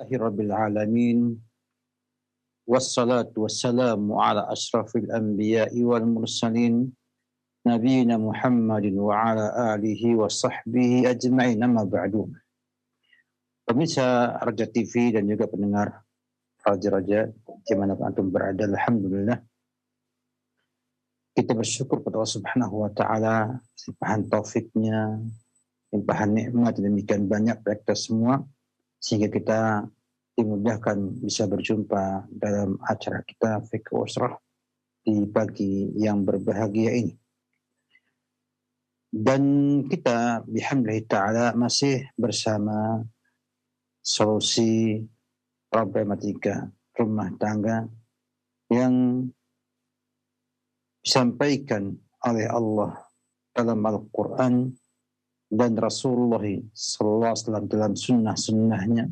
Rabbil alamin wassalatu wassalamu ala ashrafil anbiya'i wal mursalin nabiyina Muhammadin wa ala alihi wa sahbihi ajma'in amma ba'du. Pemirsa Raja TV dan juga pendengar Raja-Raja dimanapun antum berada, alhamdulillah kita bersyukur kepada Allah Subhanahu wa taala limpahan taufiknya, limpahan nikmat dan demikian banyak bagi kita semua sehingga kita dimudahkan bisa berjumpa dalam acara kita Fiqh Usrah di pagi yang berbahagia ini. Dan kita bihamdillahi ta'ala masih bersama solusi problematika rumah tangga yang disampaikan oleh Allah dalam Al-Quran dan Rasulullah SAW dalam sunnah-sunnahnya.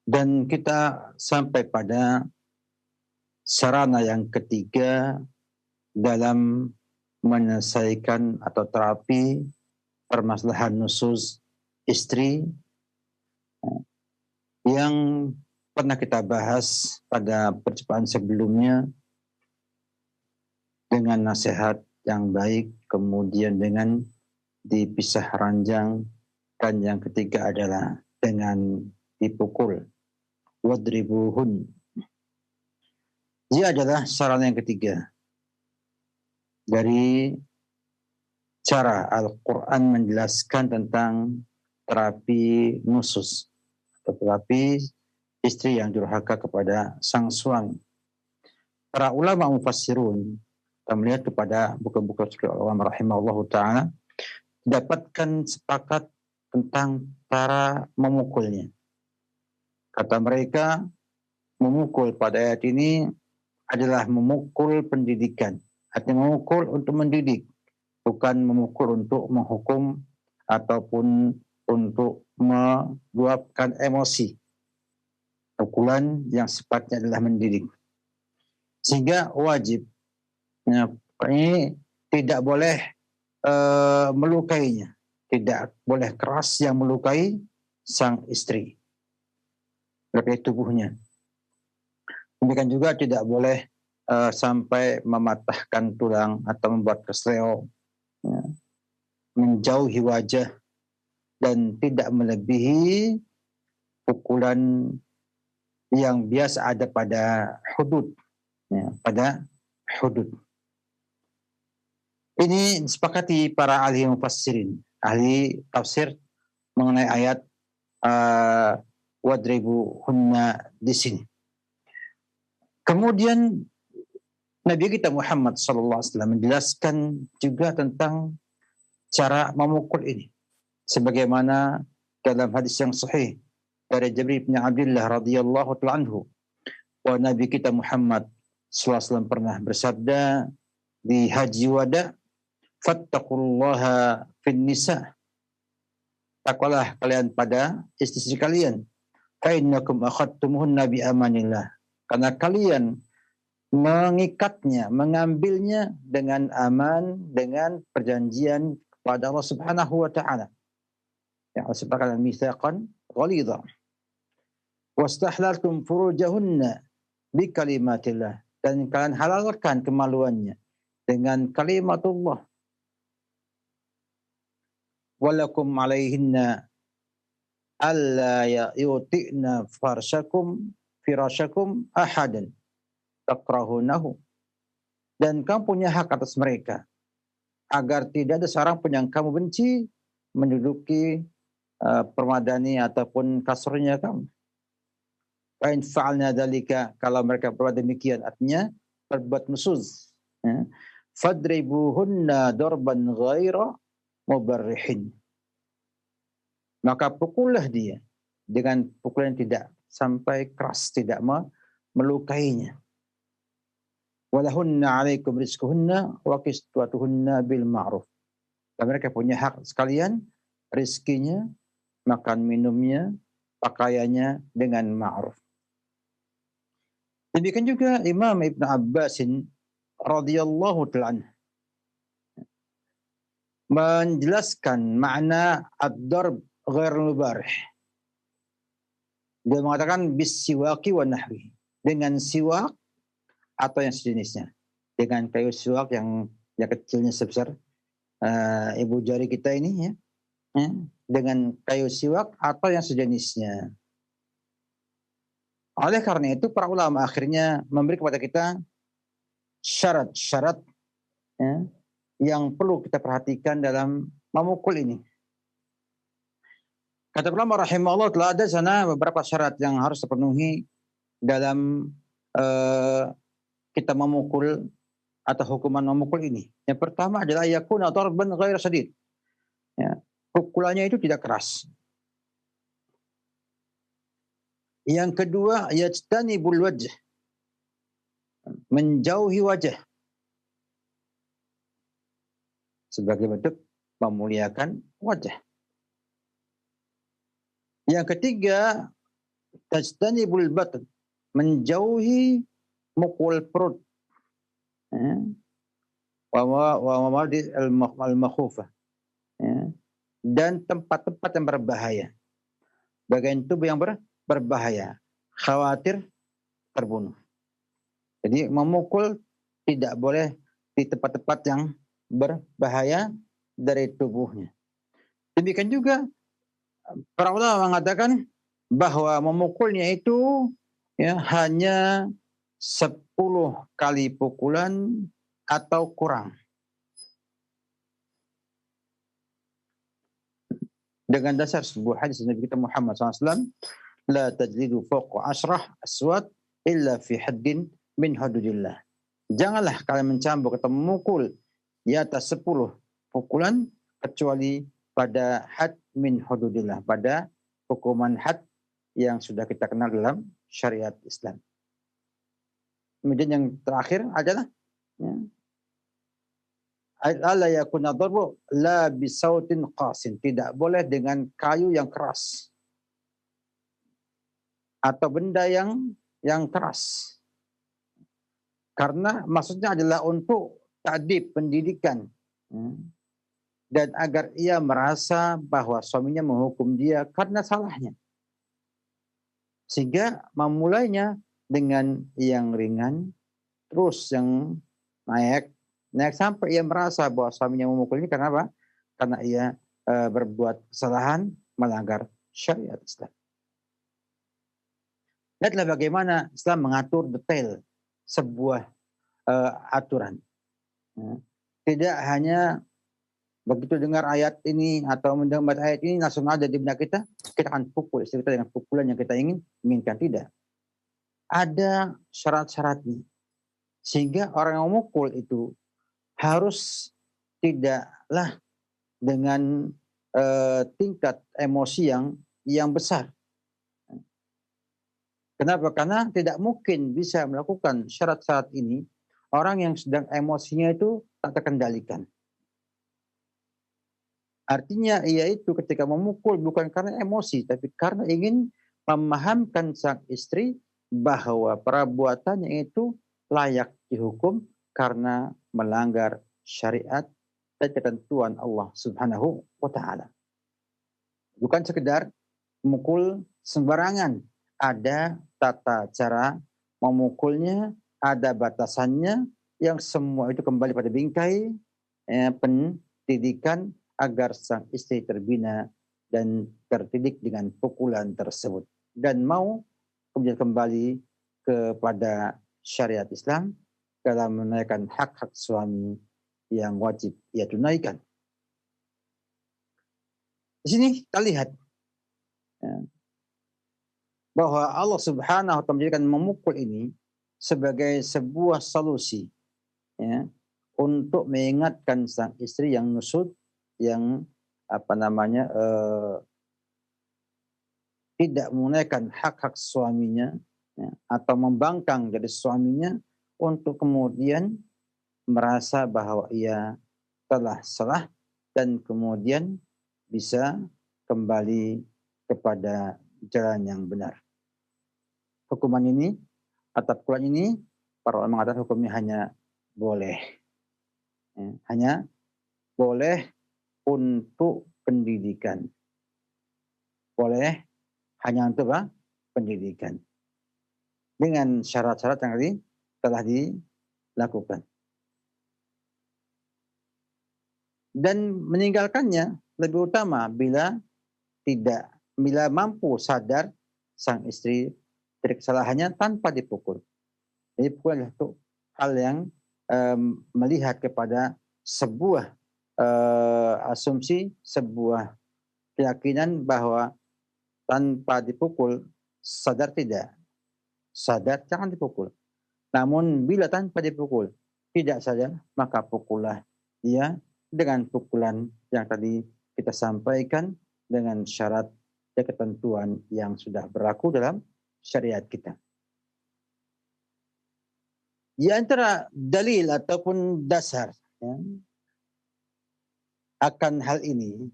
Dan kita sampai pada sarana yang ketiga dalam menyelesaikan atau terapi permasalahan nusyuz istri yang pernah kita bahas pada perjumpaan sebelumnya dengan nasihat yang baik, kemudian dengan dipisah ranjang, dan yang ketiga adalah dengan dipukul. Wadribuhun. Dia adalah sarana yang ketiga dari cara Al-Quran menjelaskan tentang terapi nusyuz atau terapi istri yang durhaka kepada sang suami. Para ulama mufassirun, kita melihat kepada buku-buku ulama rahimahullahu ta'ala, dapatkan sepakat tentang cara memukulnya. Kata mereka, memukul pada ayat ini adalah memukul pendidikan. Artinya memukul untuk mendidik, bukan memukul untuk menghukum ataupun untuk meluapkan emosi. Pukulan yang sifatnya adalah mendidik. Sehingga wajib, ini tidak boleh melukainya. Tidak boleh keras yang melukai sang istri. Melukai tubuhnya. Demikian juga tidak boleh sampai mematahkan tulang atau membuat kesleo, menjauhi wajah, dan tidak melebihi pukulan yang biasa ada pada hudud. Pada hudud. Ini disepakati para ahli mufassirin, ahli tafsir mengenai ayat wadribuhunna di sini. Kemudian Nabi kita Muhammad SAW menjelaskan juga tentang cara memukul ini. Sebagaimana dalam hadis yang sahih dari Jabir bin Abdullah radhiyallahu ta'ala anhu, bahwa Nabi kita Muhammad SAW pernah bersabda di Haji Wada, fattaqullaha fin nisa. Takwalah kalian pada istri kalian. Fa innakum akhadtumuhunna bi amanillah. Karena kalian mengikatnya, mengambilnya dengan aman, dengan perjanjian kepada Allah Subhanahu wa taala. Ya, sebagaimana mitsaqan ghalidha. Wastahlaltum furujahunna bi kalimatillah. Dan kalian halalkan kemaluannya dengan kalimatullah. Walakum alaihinna alla yu'ti'na firasyakum ahadan takrahunahu. Dan kamu punya hak atas mereka agar tidak ada seorang pun yang kamu benci menduduki permadani ataupun kasurnya kamu. Fa in fa'alna dzalika, kalau mereka berbuat demikian, artinya berbuat nusyuz, fadribuhunna darban ghaira mubarrihin. Maka pukullah dia dengan pukulan tidak sampai keras, tidak melukainya. Walahunna alaikum rizquhunna wa qisṭatuhunna bil ma'ruf. Dan mereka punya hak sekalian, rizkinya, makan minumnya, pakaiannya dengan ma'ruf. Demikian juga Imam Ibn Abbasin radhiyallahu ta'ala menjelaskan makna ad-darb ghair mubarih. Dia mengatakan bisiwaki wa nahwi, dengan siwak atau yang sejenisnya, dengan kayu siwak yang kecilnya sebesar ibu jari kita ini ya, dengan kayu siwak atau yang sejenisnya. Oleh karena itu para ulama akhirnya memberi kepada kita syarat-syarat ya, yang perlu kita perhatikan dalam memukul ini. Kata ulama rahimahullah, telah ada sana beberapa syarat yang harus terpenuhi dalam kita memukul atau hukuman memukul ini. Yang pertama adalah yakuna darban ghair sadid. Ya, pukulannya itu tidak keras. Yang kedua, yajtanibul wajh, menjauhi wajah sebagai bentuk memuliakan wajah. Yang ketiga, tajtanibul batn, menjauhi mukul perut. Wa mawadi al-makhufah. Dan tempat-tempat yang berbahaya. Bagian tubuh yang berbahaya. Khawatir terbunuh. Jadi memukul tidak boleh di tempat-tempat yang berbahaya dari tubuhnya. Demikian juga para ulama mengatakan bahwa memukulnya itu ya hanya 10 kali pukulan atau kurang. Dengan dasar sebuah hadis Nabi kita Muhammad SAW, la tajlidu fawqa ashrah aswat illa fi haddin min hududillah. Janganlah kalian mencambuk atau memukul di atas 10 pukulan kecuali pada had min hududillah, pada hukuman had yang sudah kita kenal dalam syariat Islam. Kemudian yang terakhir adalah alla yakuna darbu la bisautin qasin, tidak boleh dengan kayu yang keras atau benda yang keras. Karena maksudnya adalah untuk ta'dib, pendidikan. Dan agar ia merasa bahwa suaminya menghukum dia karena salahnya. Sehingga memulainya dengan yang ringan, terus yang naik sampai ia merasa bahwa suaminya memukul ini karena apa? Karena ia berbuat kesalahan, melanggar syariat Islam. Lihatlah bagaimana Islam mengatur detail sebuah aturan. Tidak hanya begitu dengar ayat ini atau mendengar ayat ini langsung ada di benak kita akan pukul istri kita dengan pukulan yang kita inginkan. Tidak. Ada syarat-syaratnya. Sehingga orang yang memukul itu harus tidaklah dengan tingkat emosi yang besar. Kenapa? Karena tidak mungkin bisa melakukan syarat-syarat ini orang yang sedang emosinya itu tak terkendalikan. Artinya ia itu ketika memukul bukan karena emosi, tapi karena ingin memahamkan sang istri bahwa perbuatannya itu layak dihukum karena melanggar syariat dan ketentuan Allah Subhanahu wa Ta'ala. Bukan sekedar memukul sembarangan, ada tata cara memukulnya, ada batasannya, yang semua itu kembali pada bingkai pendidikan agar sang istri terbina dan terdidik dengan pukulan tersebut dan mau kemudian kembali kepada syariat Islam dalam menunaikan hak-hak suami yang wajib ia tunaikan. Di sini kita lihat bahwa Allah Subhanahu wa Ta'ala menjadikan memukul ini sebagai sebuah solusi untuk mengingatkan sang istri yang nusud, yang tidak menunaikan hak-hak suaminya atau membangkang dari suaminya untuk kemudian merasa bahwa ia telah salah dan kemudian bisa kembali kepada jalan yang benar. Hukuman ini atau pukulan ini para ulama mengatakan hukumnya hanya boleh. Hanya boleh untuk pendidikan. Boleh hanya untuk apa? pendidikan dengan syarat-syarat yang tadi telah dilakukan. Dan meninggalkannya lebih utama bila mampu sadar sang istri dari kesalahannya tanpa dipukul. Jadi pukul adalah hal yang melihat kepada sebuah asumsi, sebuah keyakinan bahwa tanpa dipukul sadar tidak, sadar jangan dipukul. Namun bila tanpa dipukul tidak sadar, maka pukullah dia dengan pukulan yang tadi kita sampaikan dengan syarat dan ketentuan yang sudah berlaku dalam syariat kita. Di antara dalil ataupun dasar ya, akan hal ini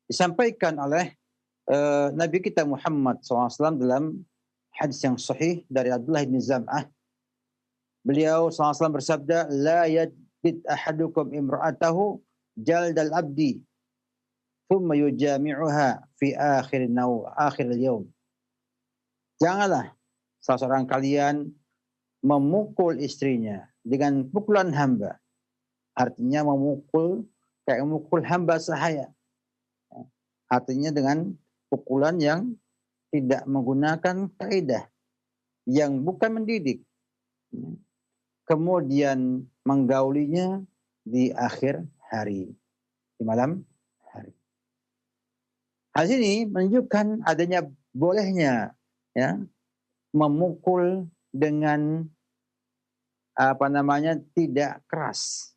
disampaikan oleh Nabi kita Muhammad SAW dalam hadis yang sahih dari Abdullah bin Zam'ah. Beliau SAW bersabda, la yadbit ahadukum imra'atahu jaldal abdi thumma yujami'uha fi akhir al-yawm. Janganlah salah seorang kalian memukul istrinya dengan pukulan hamba. Artinya memukul kayak memukul hamba sahaya. Artinya dengan pukulan yang tidak menggunakan kaidah, yang bukan mendidik. Kemudian menggaulinya di akhir hari, di malam hari. Hal ini menunjukkan adanya bolehnya ya memukul dengan tidak keras.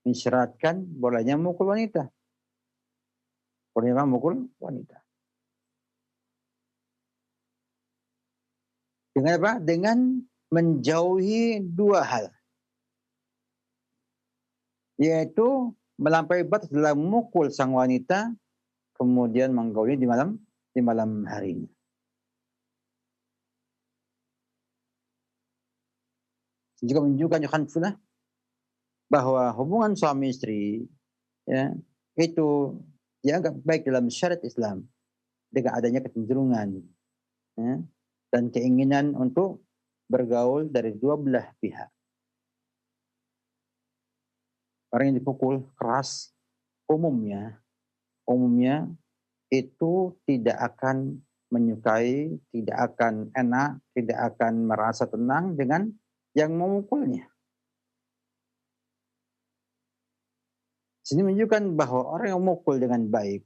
Disyaratkan bolehnya memukul wanita. Bolehnya memukul wanita. Dengan apa? Dengan menjauhi dua hal. Yaitu melampaui batas dalam memukul sang wanita, kemudian menggauli di malam harinya. Juga menunjukkan Yohanfullah bahwa hubungan suami istri ya, itu dianggap baik dalam syariat Islam dengan adanya kecenderungan ya, dan keinginan untuk bergaul dari dua belah pihak. Orang yang dipukul keras umumnya itu tidak akan menyukai, tidak akan enak, tidak akan merasa tenang dengan yang memukulnya. Sini menunjukkan bahwa orang yang memukul dengan baik,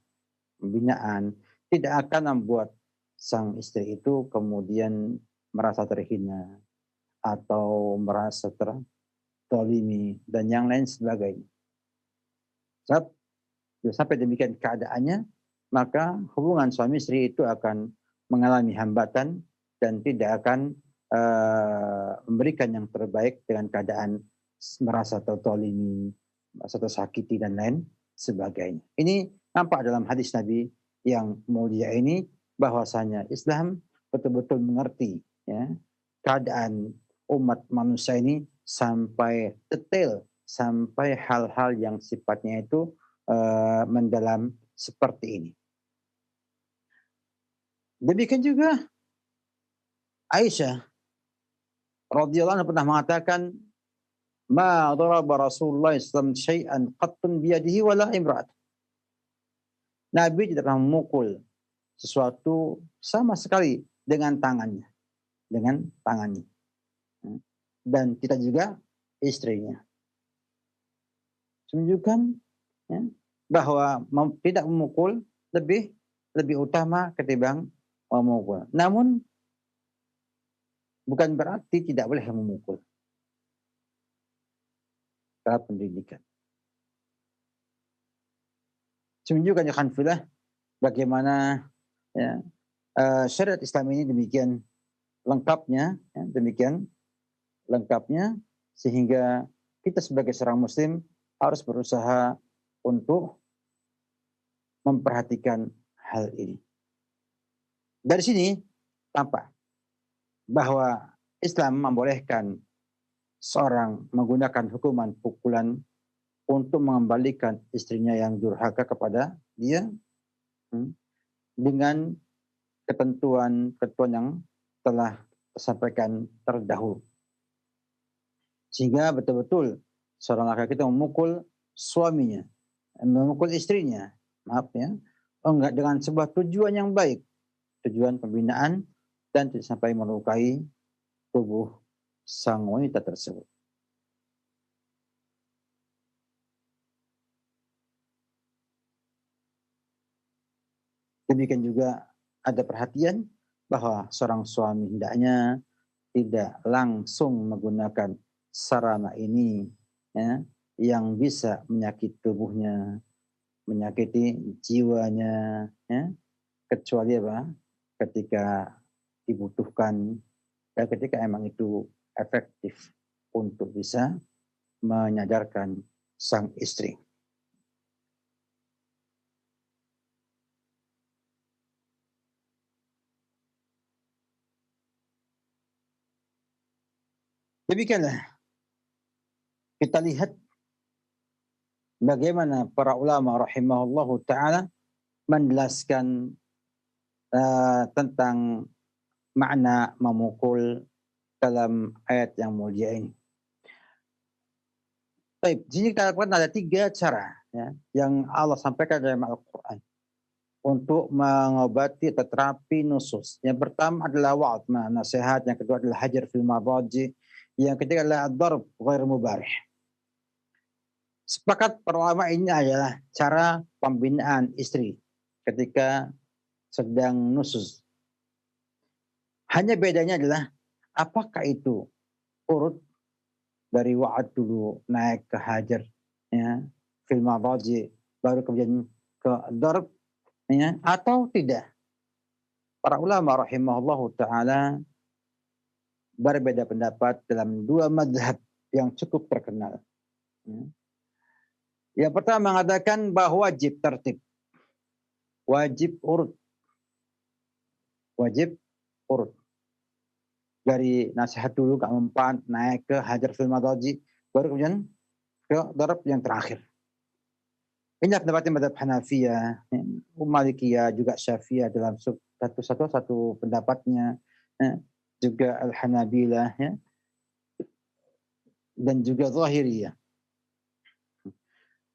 pembinaan, tidak akan membuat sang istri itu kemudian merasa terhina atau merasa tertolimi dan yang lain sebagainya. Sebab sampai demikian keadaannya, maka hubungan suami istri itu akan mengalami hambatan dan tidak akan memberikan yang terbaik dengan keadaan merasa tertolimi, merasa tersakiti dan lain sebagainya. Ini nampak dalam hadis Nabi yang mulia ini, bahwasanya Islam betul-betul mengerti ya, keadaan umat manusia ini sampai detail, sampai hal-hal yang sifatnya itu mendalam seperti ini. Demikian juga Aisyah radhiyallahu anha pernah mengatakan, ma daraba Rasulullah SAW syai'an qattun biyadihi wala imra'at. Nabi tidak pernah memukul sesuatu sama sekali dengan tangannya. Dan kita juga istrinya. Menunjukkan ya, bahwa tidak memukul lebih utama ketimbang memukul. Namun bukan berarti tidak boleh memukul. Cara pendidikan. Menunjukkan ya khanfillah bagaimana ya, syariat Islam ini demikian lengkapnya, sehingga kita sebagai seorang Muslim harus berusaha untuk memperhatikan hal ini. Dari sini tampak bahwa Islam membolehkan seorang menggunakan hukuman pukulan untuk mengembalikan istrinya yang durhaka kepada dia dengan ketentuan-ketentuan yang telah disampaikan terdahulu. Sehingga betul-betul seorang laki-laki itu memukul suaminya, memukul istrinya, maaf ya, enggak dengan sebuah tujuan yang baik, tujuan pembinaan dan tidak sampai melukai tubuh sang wanita tersebut. Demikian juga ada perhatian bahwa seorang suami hendaknya tidak langsung menggunakan sarana ini ya, yang bisa menyakiti tubuhnya, menyakiti jiwanya, ya, kecuali apa? Ketika dibutuhkan dan ketika emang itu efektif untuk bisa menyadarkan sang istri. Demikianlah kita lihat bagaimana para ulama rahimahullahu taala menjelaskan tentang makna memukul dalam ayat yang mulia ini. Baik, di sini kita dapatkan ada 3 cara ya, yang Allah sampaikan dalam Al-Quran untuk mengobati atau terapi nusus. Yang pertama adalah wa'ad, nasihat. Yang kedua adalah hajar fil madaji. Yang ketiga adalah ad-darb ghair mubarih. Sepakat para ulama ini adalah cara pembinaan istri ketika sedang nusus. Hanya bedanya adalah apakah itu urut dari wa'ad dulu naik ke hajar ya, fil madaji baru kemudian ke darb ya, atau tidak. Para ulama rahimahullahu taala berbeda pendapat dalam 2 mazhab yang cukup terkenal. Ya. Yang pertama mengatakan bahwa wajib tertib, wajib urut, wajib urut. Dari nasihat dulu keempat naik ke hajar fil madaji baru kemudian ke darab yang terakhir. Ini pendapatnya madhab Hanafiyah, Malikiyah, juga Syafi'iyah dalam satu pendapatnya, ya, juga Al-Hanabilah ya, dan juga Zahiriyah.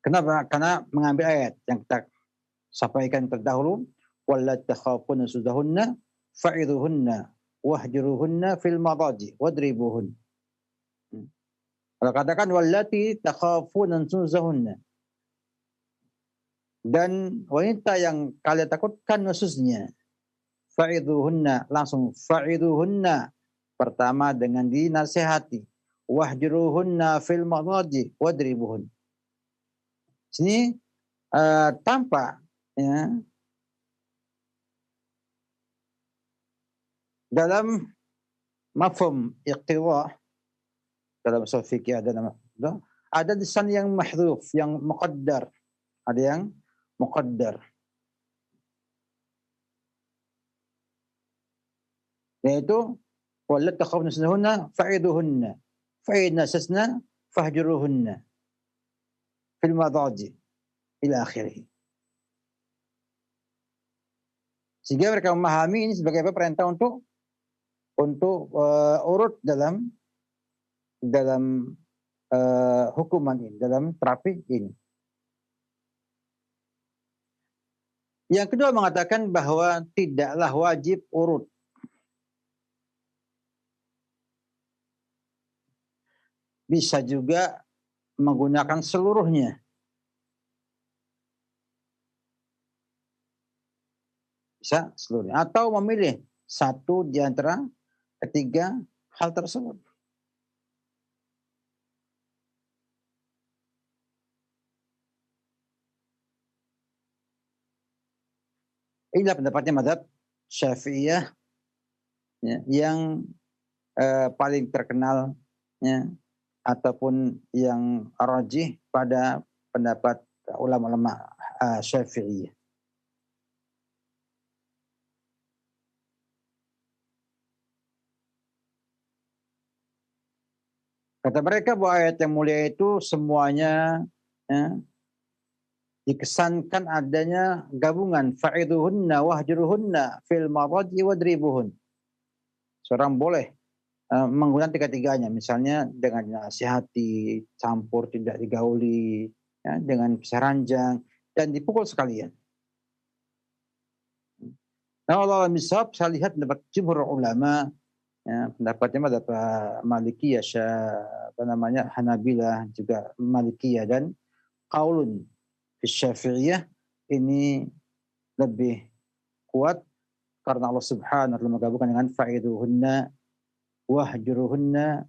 Kenapa? Karena mengambil ayat yang kita sampaikan terdahulu, wallat takhafuna sudahunna fa'idhuhunna wahjuruhunna fil madaji wadribuhun. Kalau katakan wallati takhafuna nusuzahunna, dan wanita yang kalian takutkan nususnya, fa'idhuhunna, langsung fa'idhuhunna, pertama dengan dinasihati, wahjuruhunna fil madaji wadribuhun. Sini tampak ya, dalam mafhum iqtidha dalam usul fikih ada lisan yang mahdhuf, yang muqaddar, ada yang muqaddar, yaitu wallat takhafuna nushuzahunna fa'iduhunna fa'in nasasna fahjuruhunna fil madaji ila akhirih. Sehingga mereka memahami ini sebagai perintah untuk urut dalam hukuman ini, dalam terapi ini. Yang kedua mengatakan bahwa tidaklah wajib urut. Bisa juga menggunakan seluruhnya. Bisa seluruhnya. Atau memilih satu di antara ketiga hal tersebut. Inilah pendapatnya mazhab Syafi'iyah ya, yang paling terkenal ya, ataupun yang rajih pada pendapat ulama-ulama Syafi'iyah. Kata mereka bahwa ayat yang mulia itu semuanya ya, dikesankan adanya gabungan fa'idhuhunna wahjuruhunna fil madaj'i wadribuhun. Seorang boleh menggunakan tiga-tiganya, misalnya dengan nasihati, campur tidak digauli, ya, dengan pisah ranjang, dan dipukul sekalian. Nah, Allah misal saya lihat pendapat jumhur ulama, ya, pendapatnya madhab Malikiyah, Hanabilah, juga Malikiyah, dan qaulun fi Syafi'iyah ini lebih kuat karena Allah Subhanahu wa taala menggabungkan dengan fa'iduhunna wahjuruhunna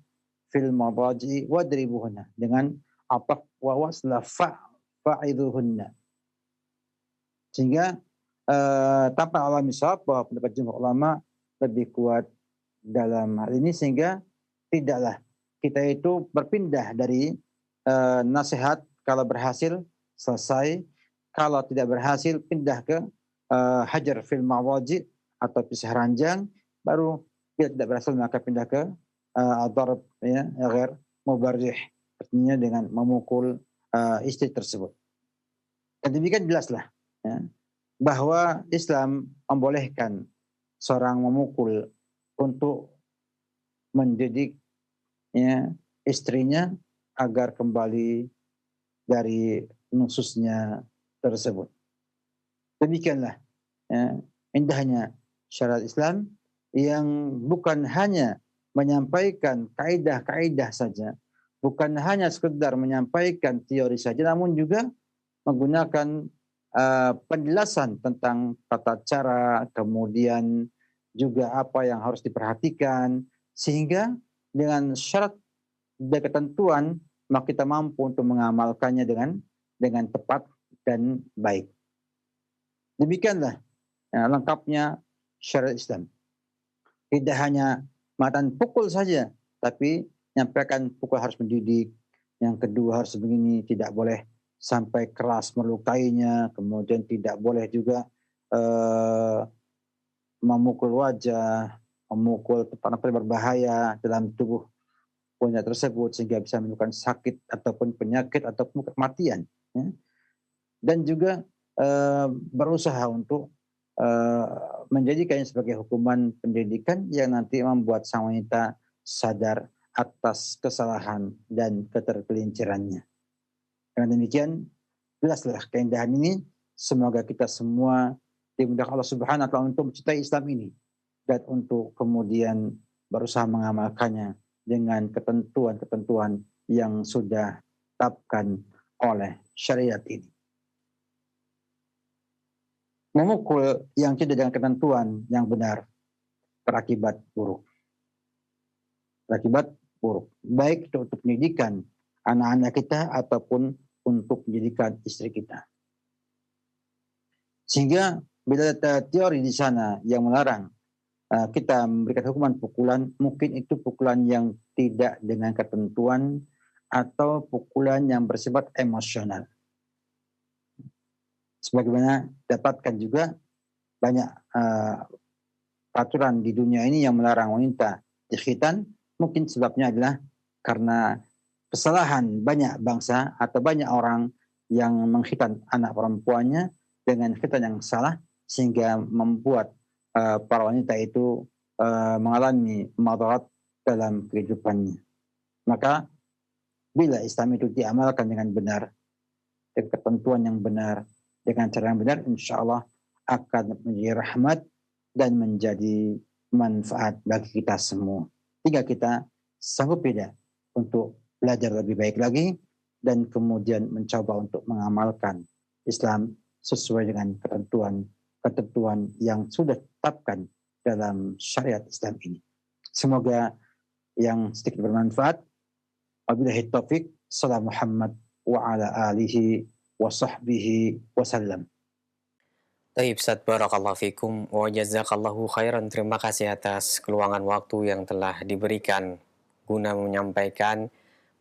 fil madaji wadribuhunna dengan apa wa wasla fa'iduhunna, sehingga tanpa alami sahab bahwa pendapat jumhur ulama lebih kuat dalam hal ini, sehingga tidaklah kita itu berpindah dari nasihat, kalau berhasil selesai, kalau tidak berhasil pindah ke hajar fil mawaji atau pisah ranjang, baru bila tidak berhasil maka pindah ke darb, ya, ghair mubarrih, artinya dengan memukul istri tersebut. Dan demikian jelaslah, ya, bahwa Islam membolehkan seorang memukul untuk mendidik, ya, istrinya agar kembali dari nususnya tersebut. Demikianlah, ya, indahnya syariat Islam yang bukan hanya menyampaikan kaidah-kaidah saja, bukan hanya sekedar menyampaikan teori saja, namun juga menggunakan penjelasan tentang tata cara, kemudian juga apa yang harus diperhatikan, sehingga dengan syarat dan ketentuan maka kita mampu untuk mengamalkannya dengan tepat dan baik. Demikianlah lengkapnya syariat Islam. Tidak hanya matan pukul saja, tapi nyampaikan pukul harus mendidik. Yang kedua harus begini, tidak boleh sampai keras melukainya, kemudian tidak boleh juga memukul wajah, memukul tempat yang berbahaya dalam tubuh punya tersebut sehingga bisa menimbulkan sakit ataupun penyakit ataupun kematian, ya. Dan juga berusaha untuk menjadikannya sebagai hukuman pendidikan yang nanti membuat sang wanita sadar atas kesalahan dan ketergelincirannya. Dengan demikian, jelaslah keindahan ini. Semoga kita semua dimudahkan Allah Subhanahu wa taala untuk mencintai Islam ini dan untuk kemudian berusaha mengamalkannya dengan ketentuan-ketentuan yang sudah ditetapkan oleh syariat ini. Memukul yang tidak dengan ketentuan yang benar berakibat buruk. Berakibat buruk. Baik itu untuk pendidikan anak-anak kita ataupun untuk pendidikan istri kita. Sehingga bila ada teori di sana yang melarang kita memberikan hukuman pukulan, mungkin itu pukulan yang tidak dengan ketentuan atau pukulan yang bersifat emosional. Sebagaimana dapatkan juga banyak peraturan di dunia ini yang melarang wanita dikhitan, mungkin sebabnya adalah karena kesalahan banyak bangsa atau banyak orang yang mengkhitan anak perempuannya dengan khitan yang salah, sehingga membuat para wanita itu mengalami madarat dalam kehidupannya. Maka bila Islam itu diamalkan dengan benar, dengan ketentuan yang benar, dengan cara yang benar, insya Allah akan menjadi rahmat dan menjadi manfaat bagi kita semua. Tinggal kita sanggup tidak untuk belajar lebih baik lagi dan kemudian mencoba untuk mengamalkan Islam sesuai dengan ketentuan yang sudah ditetapkan dalam syariat Islam ini. Semoga yang sedikit bermanfaat. Wabillahi taufik. Salam Muhammad wa ala alihi wa sahbihi wasallam. Taib Ustaz, barakallahu fikum wa jazakallahu khairan. Terima kasih atas keluangan waktu yang telah diberikan guna menyampaikan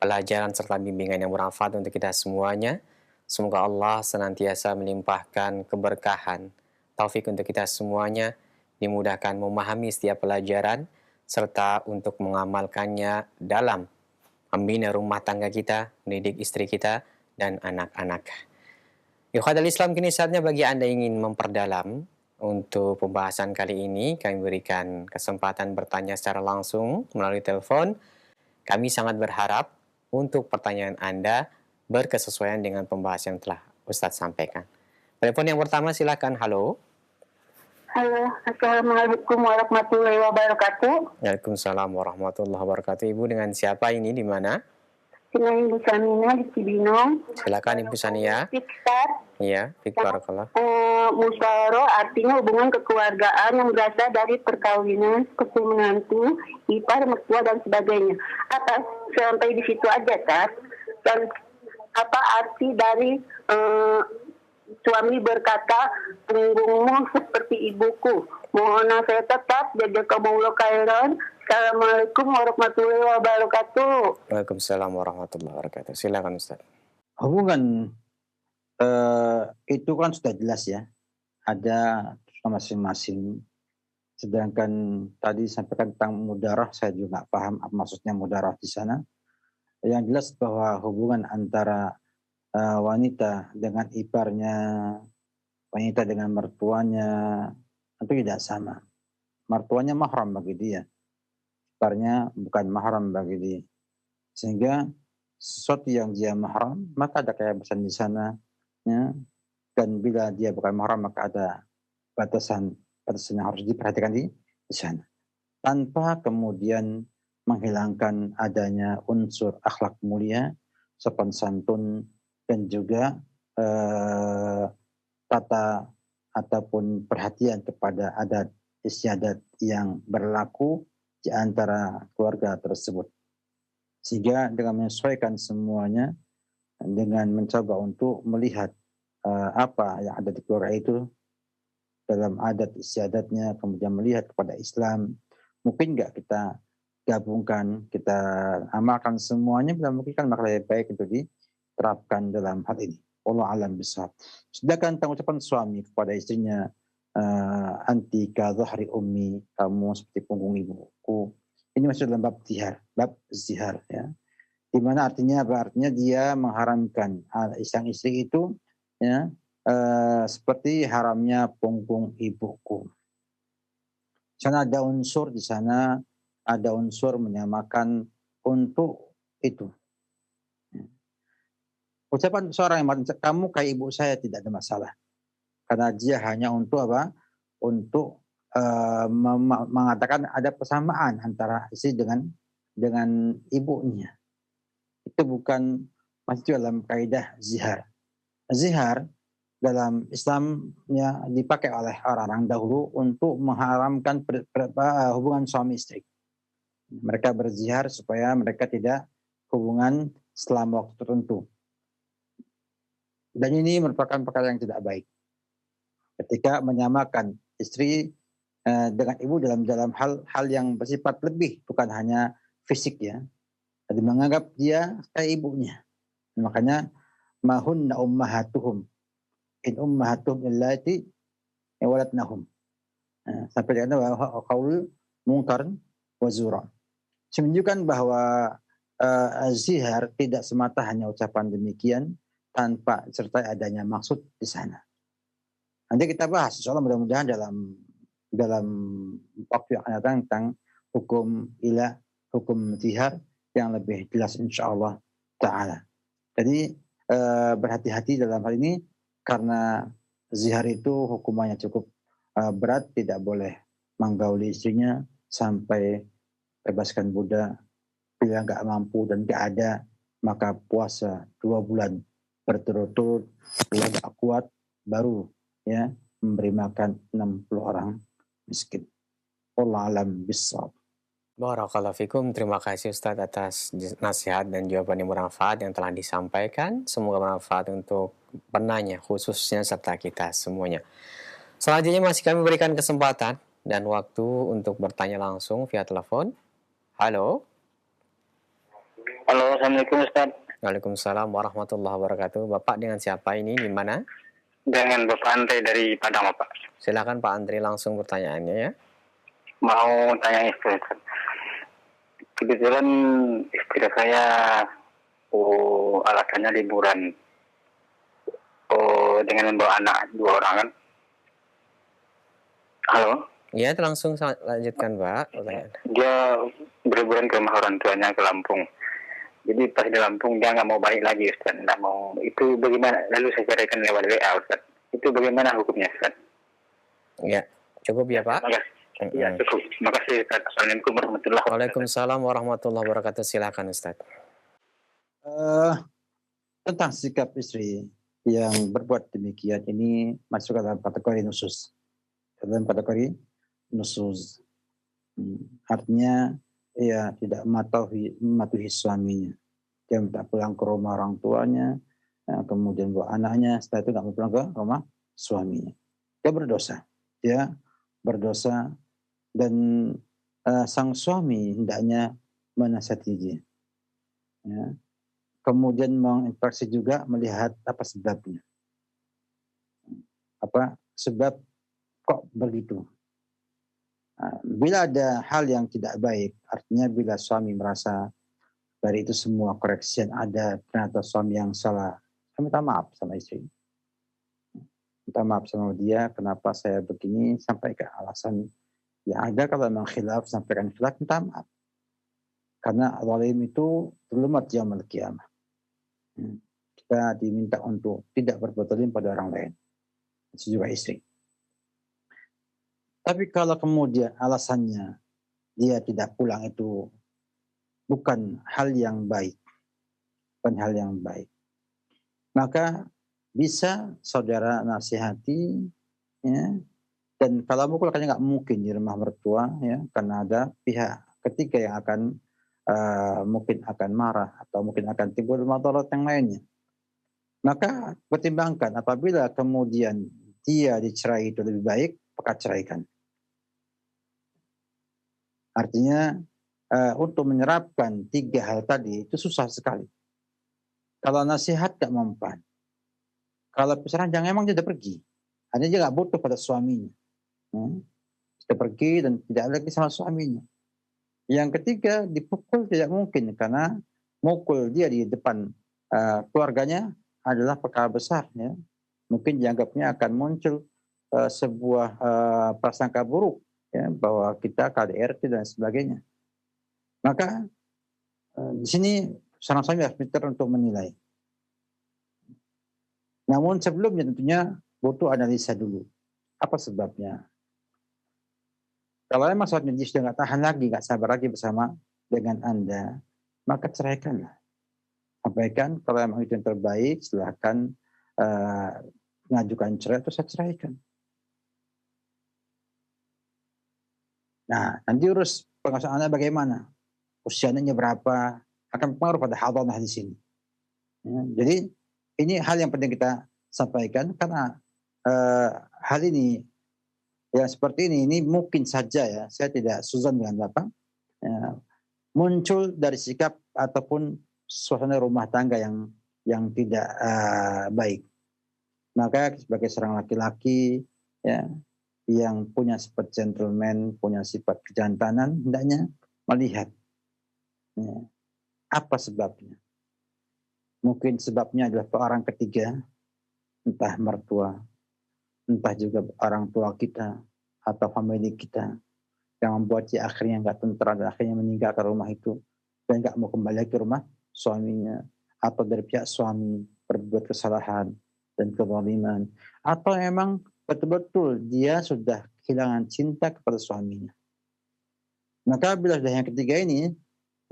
pelajaran serta bimbingan yang bermanfaat untuk kita semuanya. Semoga Allah senantiasa melimpahkan keberkahan, taufik untuk kita semuanya, dimudahkan memahami setiap pelajaran, serta untuk mengamalkannya dalam membina rumah tangga kita, mendidik istri kita, dan anak-anak. Ikhwatal Islam, kini saatnya bagi Anda yang ingin memperdalam untuk pembahasan kali ini, kami berikan kesempatan bertanya secara langsung melalui telepon. Kami sangat berharap untuk pertanyaan Anda berkesesuaian dengan pembahasan yang telah Ustadz sampaikan. Telepon yang pertama silakan. Halo. Halo, Assalamualaikum warahmatullahi wabarakatuh. Waalaikumsalam warahmatullahi wabarakatuh. Ibu dengan siapa ini, di mana? Dengan Ibu Samina di Cibinong. Silakan Ibu Sania. Ustaz, Iya, barakallah. musyawarah artinya hubungan kekeluargaan yang berasal dari perkawinan, seperti menantu, ipar, mertua dan sebagainya. Apa sampai di situ aja, Tat? Dan apa arti dari suami berkata, punggungmu seperti ibuku. Mohon saya tetap jazakumullah khairan. Assalamualaikum warahmatullahi wabarakatuh. Waalaikumsalam warahmatullahi wabarakatuh. Silakan Ustaz. Hubungan itu kan sudah jelas ya. Ada masing-masing. Sedangkan tadi sampaikan tentang mudarah, saya juga nggak paham apa maksudnya mudarah di sana. Yang jelas bahwa hubungan antara wanita dengan iparnya, wanita dengan mertuanya, itu tidak sama. Mertuanya mahram bagi dia, iparnya bukan mahram bagi dia. Sehingga sesuatu yang dia mahram, maka ada kebebasan di sana. Ya. Dan bila dia bukan mahram, maka ada batasan yang harus diperhatikan di sana. Tanpa kemudian menghilangkan adanya unsur akhlak mulia, sopan santun, dan juga tata ataupun perhatian kepada adat istiadat yang berlaku di antara keluarga tersebut. Sehingga dengan menyesuaikan semuanya, dengan mencoba untuk melihat apa yang ada di keluarga itu dalam adat istiadatnya, kemudian melihat kepada Islam, mungkin nggak kita gabungkan, kita amalkan semuanya, bila mungkin kan maka lebih baik untuk diterapkan dalam hal ini. Allah alam bisawab. Sedangkan tentang ucapan suami kepada istrinya, anti ka dhahri ummi, kamu seperti punggung ibuku. Ini masuk dalam bab zihar ya. Di mana artinya apa? Artinya dia mengharamkan sang istri itu ya, seperti haramnya punggung ibuku. Sana ada unsur di sana, ada unsur menyamakan untuk itu. Ucapan seorang yang mengatakan kamu kayak ibu saya tidak ada masalah. Karena dia hanya untuk apa? Untuk mengatakan ada persamaan antara istri dengan ibunya. Itu bukan masih dalam kaidah zihar. Zihar dalam Islamnya dipakai oleh orang-orang dahulu untuk mengharamkan hubungan suami istri. Mereka berzihar supaya mereka tidak hubungan selama waktu tertentu. Dan ini merupakan perkara yang tidak baik. Ketika menyamakan istri dengan ibu dalam hal yang bersifat lebih, bukan hanya fisik ya. Jadi menganggap dia kayak ibunya. Makanya mahunna ummahatuhum in ummahatuhum illati waladnahum. Sampai dengan qaul munkar wa zura. Menunjukkan bahwa zihar tidak semata hanya ucapan demikian tanpa serta adanya maksud di sana. Nanti kita bahas, insyaallah mudah-mudahan dalam waktu yang akan datang tentang hukum zihar yang lebih jelas insyaallah ta'ala. Jadi berhati-hati dalam hal ini karena zihar itu hukumannya cukup berat, tidak boleh menggauli istrinya sampai bebaskan budak. Bila nggak mampu dan nggak ada, maka puasa 2 bulan berturut-turut. Bila nggak kuat, baru ya memberi makan 60 orang miskin. Wallahu alam bissawab. Barakallahu fikum. Terima kasih Ustadz atas nasihat dan jawaban yang bermanfaat yang telah disampaikan. Semoga bermanfaat untuk penanya khususnya serta kita semuanya. Selanjutnya masih kami berikan kesempatan dan waktu untuk bertanya langsung via telepon. Halo. Halo, Assalamualaikum Ustaz. Waalaikumsalam warahmatullahi wabarakatuh. Bapak dengan siapa ini, di mana? Dengan Bapak Andre dari Padang, Bapak. Silakan Pak Andre langsung pertanyaannya ya. Mau tanya istri. Kebetulan istri saya alasannya liburan Oh, dengan membawa anak 2 orang kan? Halo? Ya, langsung lanjutkan, Pak, pertanyaan. Dia berliburan ke rumah orang tuanya ke Lampung. Jadi pas di Lampung dia nggak mau balik lagi, Ustaz. Nggak mau. Itu bagaimana? Lalu saya ceraikan lewat WA, Ustaz. Itu bagaimana hukumnya, Ustaz? Ya, cukup ya, Pak? Terima kasih. Iya, cukup. Terima kasih, Ustaz. Assalamualaikum warahmatullahi wabarakatuh. Waalaikumsalam warahmatullahi wabarakatuh. Silakan, Ustaz. Tentang sikap istri yang berbuat demikian ini masuk dalam kategori nusus. Dalam kategori nusus. Artinya ia tidak mematuhi suaminya. Dia minta pulang ke rumah orang tuanya, kemudian bawa anaknya, setelah itu nggak mau pulang ke rumah suaminya. Dia berdosa. Dia berdosa dan sang suami hendaknya menasihati dia. Ya. Kemudian menginteraksi juga melihat apa sebabnya. Apa sebab kok begitu. Bila ada hal yang tidak baik, artinya bila suami merasa dari itu semua koreksi yang ada, ternyata suami yang salah, saya minta maaf sama istri. Minta maaf sama dia, kenapa saya begini, sampaikan alasan yang ada. Kalau memang khilaf, sampaikan khilaf, minta maaf. Karena zalim itu terlumat yaumul qiyamah. Kita diminta untuk tidak berbuat zalim pada orang lain. Itu juga istri. Tapi kalau kemudian alasannya dia tidak pulang itu bukan hal yang baik, maka bisa saudara nasihati, ya, dan kalau mukul kan nggak mungkin di rumah mertua, ya, karena ada pihak ketiga yang akan mungkin akan marah atau mungkin akan timbul madarat yang lainnya. Maka pertimbangkan apabila kemudian dia dicerai itu lebih baik, maka ceraikan. Artinya untuk menyerapkan 3 hal tadi itu susah sekali. Kalau nasihat gak mempan. Kalau pesanan jangan emang dia udah pergi. Artinya dia gak butuh pada suaminya. Sudah pergi dan tidak lagi sama suaminya. Yang ketiga, dipukul tidak mungkin karena mukul dia di depan keluarganya adalah perkara besar. Ya. Mungkin dianggapnya akan muncul sebuah prasangka buruk, ya, bahwa kita KDRT dan sebagainya. Maka di sini seorang suami harus pintar untuk menilai. Namun sebelumnya tentunya butuh analisa dulu. Apa sebabnya? Kalau memang suaminya dia sudah nggak tahan lagi, nggak sabar lagi bersama dengan Anda, maka ceraikanlah. Sampaikan kalau memang itu yang terbaik, silahkan mengajukan cerai atau saya ceraikan. Nah, nanti urus pengasuhan Anda bagaimana? Usianya berapa? Akan pengaruh pada hadanah di sini. Ya, jadi ini hal yang penting kita sampaikan karena hal ini yang seperti ini mungkin saja, ya, saya tidak suzon dengan Bapak, ya, muncul dari sikap ataupun suasana rumah tangga yang tidak baik. Maka sebagai seorang laki-laki, ya, yang punya sifat gentleman, punya sifat kejantanan, hendaknya melihat, ya, apa sebabnya. Mungkin sebabnya adalah orang ketiga, entah mertua, entah juga orang tua kita atau famili kita yang membuat dia akhirnya nggak tentram dan akhirnya meninggalkan rumah itu dan nggak mau kembali ke rumah suaminya, atau dari pihak suami berbuat kesalahan dan kezaliman, atau memang betul-betul dia sudah kehilangan cinta kepada suaminya. Maka bila sudah yang ketiga ini,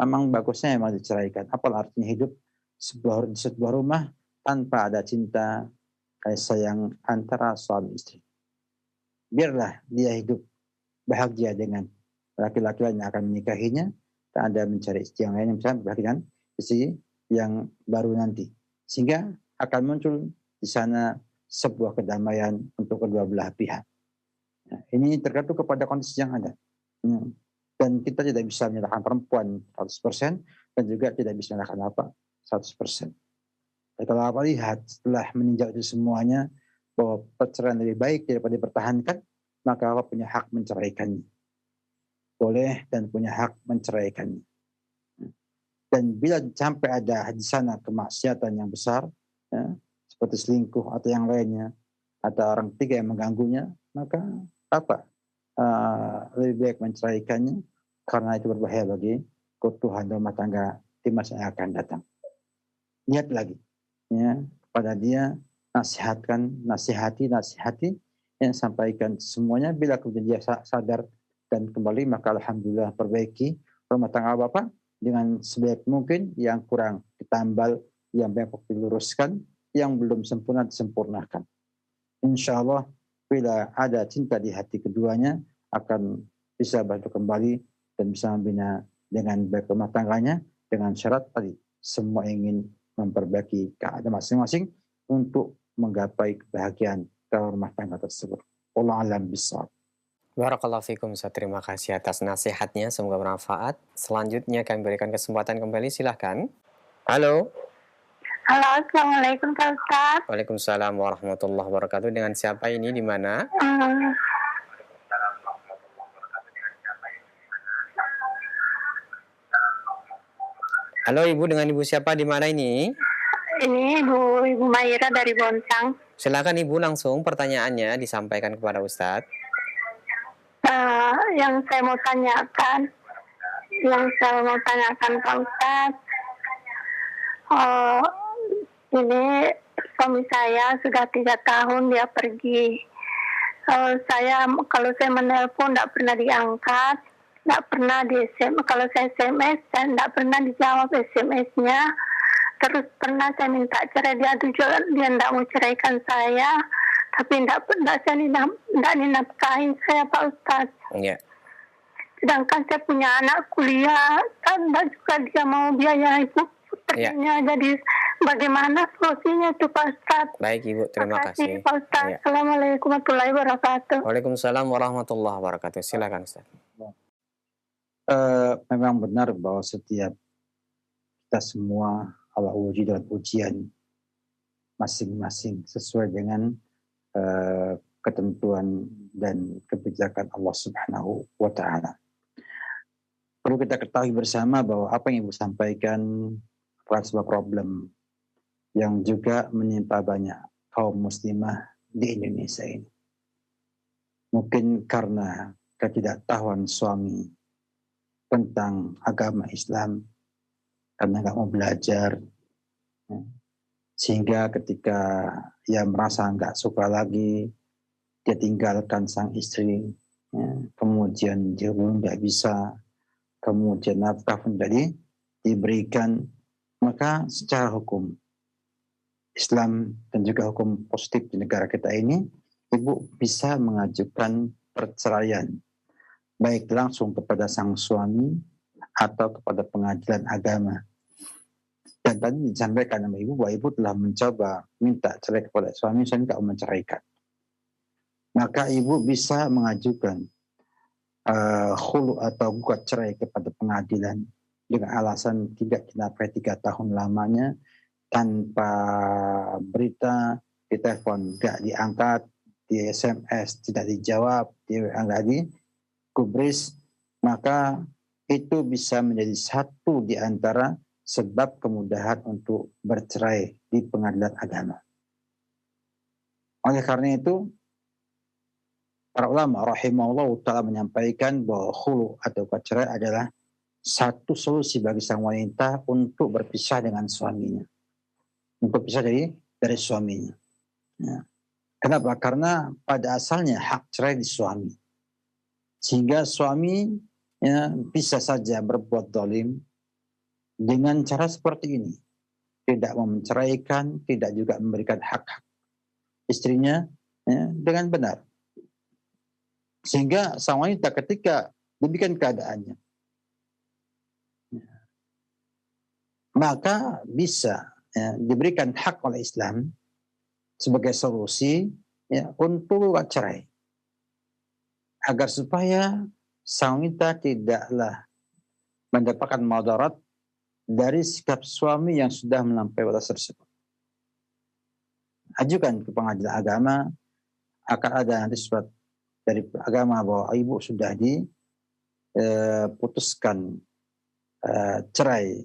memang bagusnya memang diceraikan. Apa artinya hidup sebuah rumah tanpa ada cinta, kasih sayang antara suami istri. Biarlah dia hidup bahagia dengan laki-laki lain yang akan menikahinya, dan Anda mencari istri yang lain yang bisa berbahagia dengan istri yang baru nanti. Sehingga akan muncul di sana sebuah kedamaian untuk kedua belah pihak. Nah, ini tergantung kepada kondisi yang ada. Dan kita tidak bisa menyalahkan perempuan 100% dan juga tidak bisa menyalahkan apa 100%. Dan kalau apa lihat setelah meninjau itu semuanya bahwa perceraian lebih baik daripada dipertahankan, maka apa punya hak menceraikannya. Boleh dan punya hak menceraikannya. Dan bila sampai ada di sana kemaksiatan yang besar, ya, seperti selingkuh atau yang lainnya, atau orang ketiga yang mengganggunya, maka apa? Lebih baik menceraikannya karena itu berbahaya bagi keutuhan rumah tangga di masa yang akan datang. Lihat lagi, ya, pada dia nasihati, yang sampaikan semuanya. Bila kemudian dia sadar dan kembali, maka alhamdulillah perbaiki rumah tangga Bapak dengan sebaik mungkin. Yang kurang ditambal, yang banyak diluruskan, yang belum sempurna disempurnakan. Insya Allah bila ada cinta di hati keduanya akan bisa bantu kembali dan bisa membina dengan baik rumah tangganya, dengan syarat tadi semua ingin memperbaiki keadaan masing-masing untuk menggapai kebahagiaan dalam rumah tangga tersebut. Wallahu a'lam bishawab. Barakallahu fikum Ustaz, terima kasih atas nasihatnya, semoga bermanfaat. Selanjutnya kami berikan kesempatan kembali, silahkan. Halo. Halo, Assalamualaikum Pak Ustaz. Waalaikumsalam warahmatullahi wabarakatuh. Dengan siapa ini, di mana? Halo Ibu, dengan Ibu siapa, di mana ini? Ini Ibu Maira dari Bontang. Silakan Ibu, langsung pertanyaannya disampaikan kepada Ustadz. Yang saya mau tanyakan Pak Ustadz, ini suami saya sudah 3 tahun dia pergi. Kalau saya menelpon tidak pernah diangkat, tidak pernah di SMS. Kalau saya SMS, saya tidak pernah dijawab SMS-nya. Terus pernah saya minta cerai, dia tidak mau ceraikan saya, tapi tidak dinafkahi saya Pak Ustadz. Iya. Sedangkan saya punya anak kuliah, dan juga dia mau biaya ibu putrinya. Jadi bagaimana solusinya itu Pak Ustadz? Baik Ibu, terima kasih. Pak Ustadz. Ya. Assalamualaikum warahmatullahi wabarakatuh. Waalaikumsalam warahmatullahi wabarakatuh. Silakan Ustadz. Memang benar bahwa setiap kita semua Allah uji dengan ujian masing-masing sesuai dengan ketentuan dan kebijakan Allah Subhanahu wa Ta'ala. Perlu kita ketahui bersama bahwa apa yang Ibu sampaikan adalah sebuah problem yang juga menimpa banyak kaum muslimah di Indonesia ini. Mungkin karena ketidaktahuan suami tentang agama Islam, karena nggak mau belajar, sehingga ketika ia merasa nggak suka lagi, dia tinggalkan sang istri, kemudian dia pun nggak bisa, kemudian nafkah pun tidak diberikan, maka secara hukum Islam dan juga hukum positif di negara kita ini, ibu bisa mengajukan perceraian, baik langsung kepada sang suami atau kepada pengadilan agama. Dan tadi disampaikan sama ibu bahwa ibu telah mencoba minta cerai kepada suami tidak menceraikan. Maka ibu bisa mengajukan khulu atau gugat cerai kepada pengadilan dengan alasan tidak dinafkahi 3 tahun lamanya, tanpa berita, di telepon nggak diangkat, di SMS tidak dijawab, di WA nggak digubris, maka itu bisa menjadi satu di antara sebab kemudahan untuk bercerai di pengadilan agama. Oleh karena itu, para ulama rahimahullah ta'ala menyampaikan bahwa khulu atau cerai adalah satu solusi bagi sang wanita untuk berpisah dengan suaminya. Untuk berpisah dari suaminya. Ya. Kenapa? Karena pada asalnya hak cerai di suami. Sehingga suami bisa saja berbuat zalim dengan cara seperti ini. Tidak mau menceraikan, tidak juga memberikan hak-hak istrinya dengan benar. Sehingga sang wanita ketika demikian keadaannya, maka bisa diberikan hak oleh Islam sebagai solusi untuk cerai. Agar supaya sang wanita tidaklah mendapatkan madarat dari sikap suami yang sudah melampaui batas tersebut. Ajukan ke pengadilan agama, akan ada nanti surat dari agama bahwa ibu sudah diputuskan cerai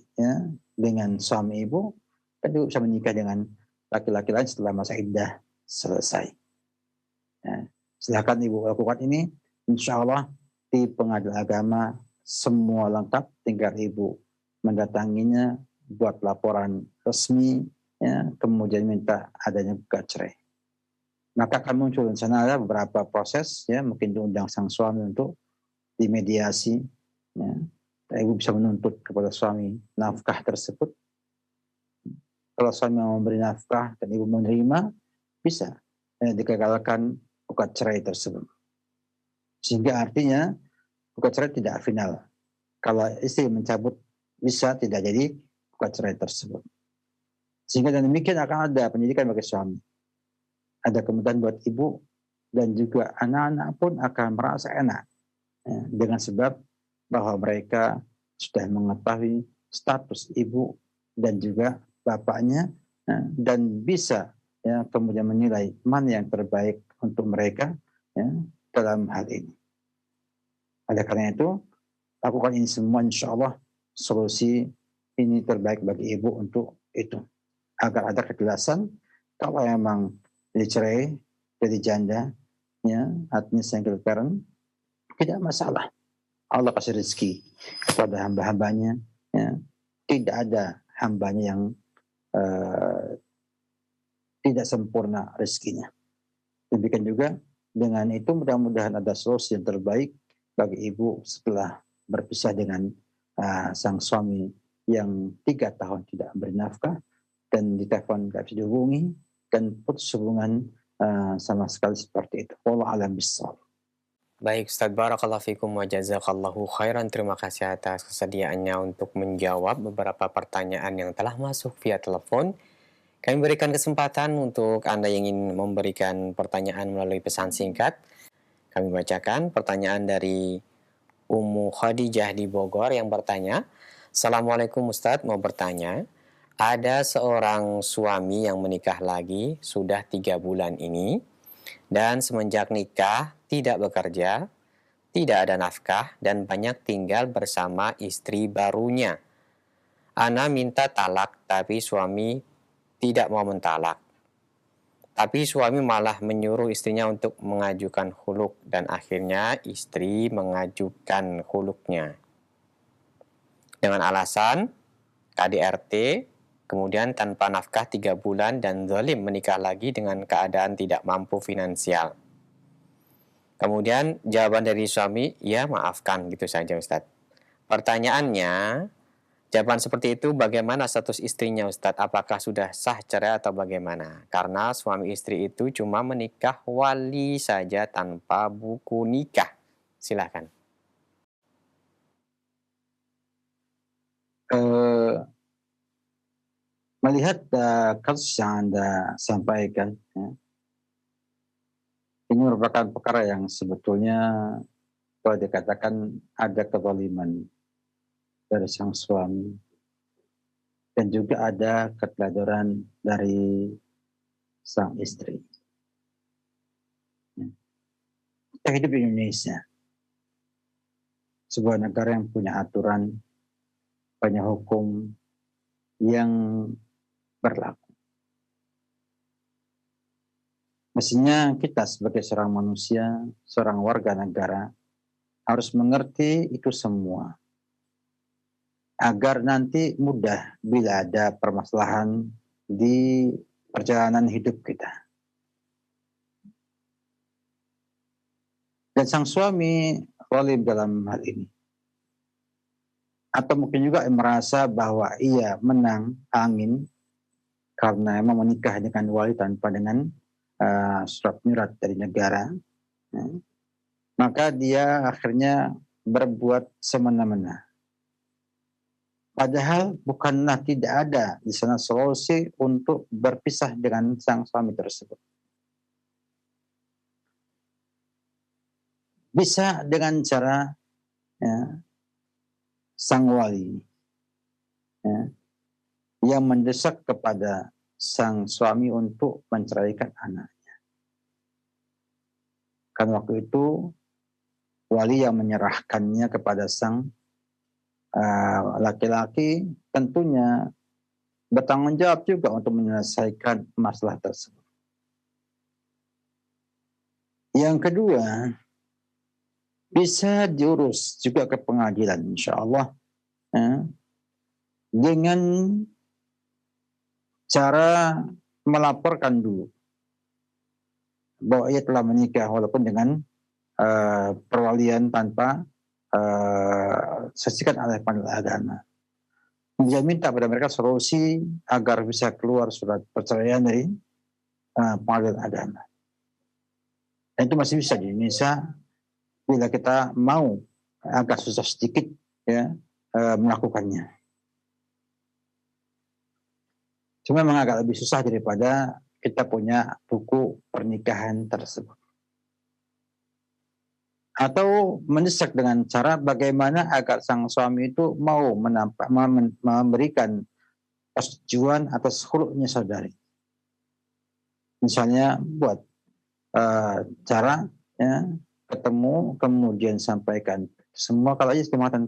dengan suami ibu, kan ibu bisa menikah dengan laki-laki lain setelah masa iddah selesai. Ya, silakan ibu lakukan ini, insya Allah di pengadilan agama semua lengkap, tinggal ibu mendatanginya buat laporan resmi, ya, kemudian minta adanya gugat cerai. Maka akan muncul di sana ada beberapa proses, ya, mungkin diundang sang suami untuk dimediasi, ya. Ibu bisa menuntut kepada suami nafkah tersebut. Kalau suami mau memberi nafkah dan ibu menerima, bisa digagalkan gugat cerai tersebut. Sehingga artinya gugat cerai tidak final. Kalau istri mencabut, bisa tidak jadi gugat cerai tersebut. Sehingga dan demikian akan ada pendidikan bagi suami. Ada kemudahan buat ibu dan juga anak-anak pun akan merasa enak, ya, dengan sebab bahwa mereka sudah mengetahui status ibu dan juga bapaknya, ya, dan bisa, ya, kemudian menilai mana yang terbaik untuk mereka, ya, dalam hal ini. Oleh karena itu, lakukan ini semua, insya Allah solusi ini terbaik bagi ibu untuk itu. Agar ada kejelasan, kalau memang dicerai, jadi janda, ya, artinya single parent, tidak masalah. Allah kasih rezeki kepada hamba-hambanya, ya. Tidak ada hambanya yang tidak sempurna rezekinya. Demikian juga dengan itu mudah-mudahan ada solusi yang terbaik bagi ibu setelah berpisah dengan sang suami yang 3 tahun tidak beri nafkah dan ditelepon tidak bisa dihubungi dan putus hubungan sama sekali seperti itu. Wallahu a'lam bishawab. Baik Ustadz, barakallahu fikum wa jazakallahu khairan. Terima kasih atas kesediaannya untuk menjawab beberapa pertanyaan yang telah masuk via telepon. Kami berikan kesempatan untuk Anda yang ingin memberikan pertanyaan melalui pesan singkat. Kami bacakan pertanyaan dari Ummu Khadijah di Bogor yang bertanya, Assalamualaikum Ustadz, mau bertanya, ada seorang suami yang menikah lagi sudah 3 bulan ini, dan semenjak nikah tidak bekerja, tidak ada nafkah, dan banyak tinggal bersama istri barunya. Ana minta talak, tapi suami tidak mau mentalak. Tapi suami malah menyuruh istrinya untuk mengajukan khuluk, dan akhirnya istri mengajukan khuluknya. Dengan alasan KDRT, kemudian tanpa nafkah 3 bulan dan zalim menikah lagi dengan keadaan tidak mampu finansial. Kemudian jawaban dari suami, ya maafkan, gitu saja Ustadz. Pertanyaannya, jawaban seperti itu bagaimana status istrinya Ustadz? Apakah sudah sah cerai atau bagaimana? Karena suami istri itu cuma menikah wali saja tanpa buku nikah. Silakan. Melihat kasus yang Anda sampaikan, ya, ini merupakan perkara yang sebetulnya kalau dikatakan ada kezaliman dari sang suami dan juga ada keteladoran dari sang istri. Kita hidup di Indonesia, sebuah negara yang punya aturan, banyak hukum yang berlaku. Mestinya kita sebagai seorang manusia, seorang warga negara, harus mengerti itu semua. Agar nanti mudah bila ada permasalahan di perjalanan hidup kita. Dan sang suami zalim dalam hal ini. Atau mungkin juga merasa bahwa ia menang angin karena memang menikah dengan wali tanpa dengan surat menyurat dari negara, ya. Maka dia akhirnya berbuat semena-mena. Padahal bukanlah tidak ada di sana solusi untuk berpisah dengan sang suami tersebut. Bisa dengan cara, ya, sang wali, ya, yang mendesak kepada sang suami untuk menceraikan anaknya. Kan waktu itu wali yang menyerahkannya kepada sang laki-laki tentunya bertanggung jawab juga untuk menyelesaikan masalah tersebut. Yang kedua, bisa diurus juga ke pengadilan, insya Allah, dengan cara melaporkan dulu bahwa ia telah menikah walaupun dengan perwalian tanpa saksikan oleh panel agama. Dia minta pada mereka solusi agar bisa keluar surat perceraian dari pengadilan agama. Dan itu masih bisa di Indonesia bila kita mau agak susah sedikit ya melakukannya. Cuma memang agak lebih susah daripada kita punya buku pernikahan tersebut. Atau mendesak dengan cara bagaimana agar sang suami itu mau memberikan persetujuan atas khuluknya saudari. Misalnya buat cara ya, ketemu kemudian sampaikan semua, kalau aja mengatakan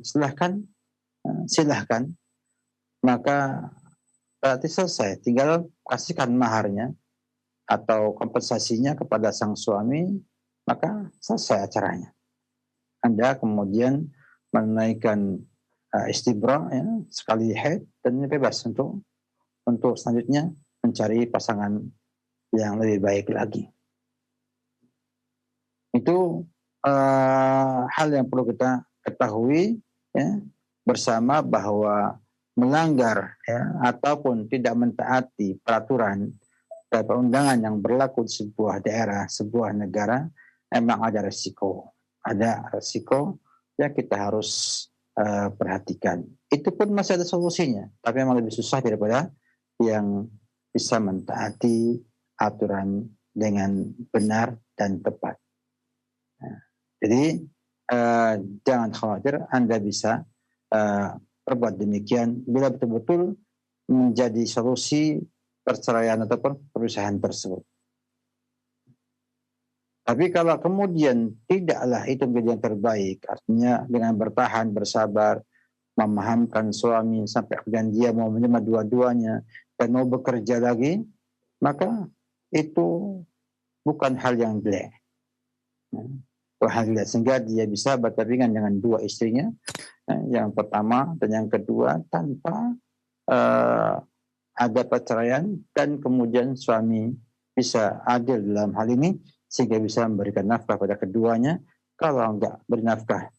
silahkan, maka berarti selesai, tinggal kasihkan maharnya atau kompensasinya kepada sang suami, maka selesai acaranya. Anda kemudian menaikkan istibra ya, sekali haid dan bebas untuk selanjutnya mencari pasangan yang lebih baik lagi. Itu hal yang perlu kita ketahui ya, bersama bahwa melanggar ya, ataupun tidak mentaati peraturan dan perundangan yang berlaku di sebuah daerah, sebuah negara, memang ada resiko. Ada resiko ya kita harus perhatikan. Itu pun masih ada solusinya, tapi memang lebih susah daripada yang bisa mentaati aturan dengan benar dan tepat. Jadi jangan khawatir, Anda bisa berbuat demikian bila betul-betul menjadi solusi perceraian ataupun perpisahan tersebut. Tapi kalau kemudian tidaklah itu menjadi yang terbaik, artinya dengan bertahan, bersabar, memahamkan suami sampai kemudian dia mau menerima dua-duanya dan mau bekerja lagi, maka itu bukan hal yang jelek. Sehingga dia bisa berdampingan dengan dua istrinya, yang pertama dan yang kedua tanpa ada perceraian, dan kemudian suami bisa adil dalam hal ini sehingga bisa memberikan nafkah pada keduanya. Kalau enggak bernafkah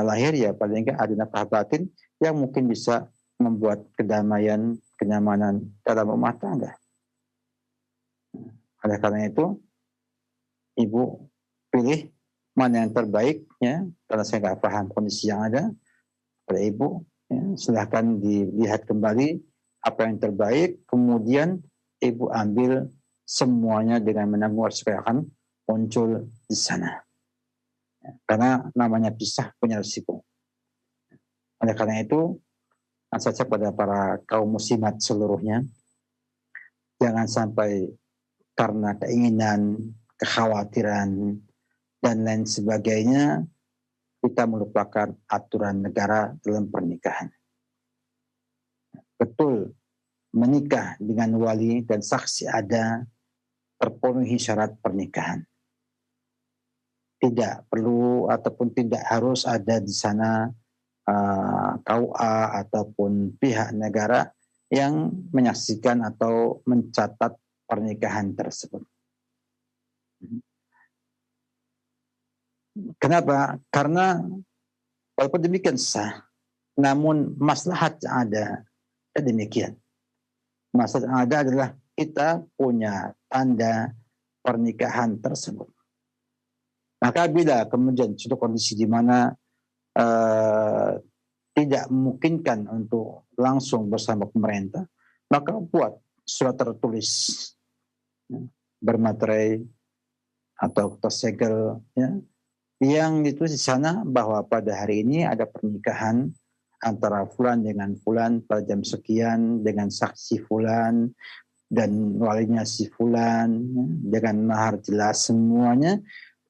lahir, ya paling enggak ada nafkah batin yang mungkin bisa membuat kedamaian, kenyamanan dalam rumah tangga. Oleh karena itu, ibu pilih mana yang terbaik ya, karena saya nggak paham kondisi yang ada pada ibu ya, silahkan dilihat kembali apa yang terbaik, kemudian ibu ambil semuanya dengan menanggung resiko yang akan muncul di sana ya, karena namanya pisah punya resiko. Oleh karena itu, saja pada para kaum muslimat seluruhnya, jangan sampai karena keinginan, kekhawatiran dan lain sebagainya, kita melupakan aturan negara dalam pernikahan. Betul, menikah dengan wali dan saksi ada, terpenuhi syarat pernikahan. Tidak perlu ataupun tidak harus ada di sana KUA ataupun pihak negara yang menyaksikan atau mencatat pernikahan tersebut. Kenapa? Karena walaupun demikian sah, namun maslahat yang ada demikian. Maslahat yang ada adalah kita punya tanda pernikahan tersebut. Maka bila kemudian suatu kondisi di mana tidak memungkinkan untuk langsung bersama pemerintah, maka buat surat tertulis bermaterai atau tersegel ya, yang itu di sana bahwa pada hari ini ada pernikahan antara fulan dengan fulan pada jam sekian dengan saksi fulan dan walinya si fulan ya, dengan mahar jelas semuanya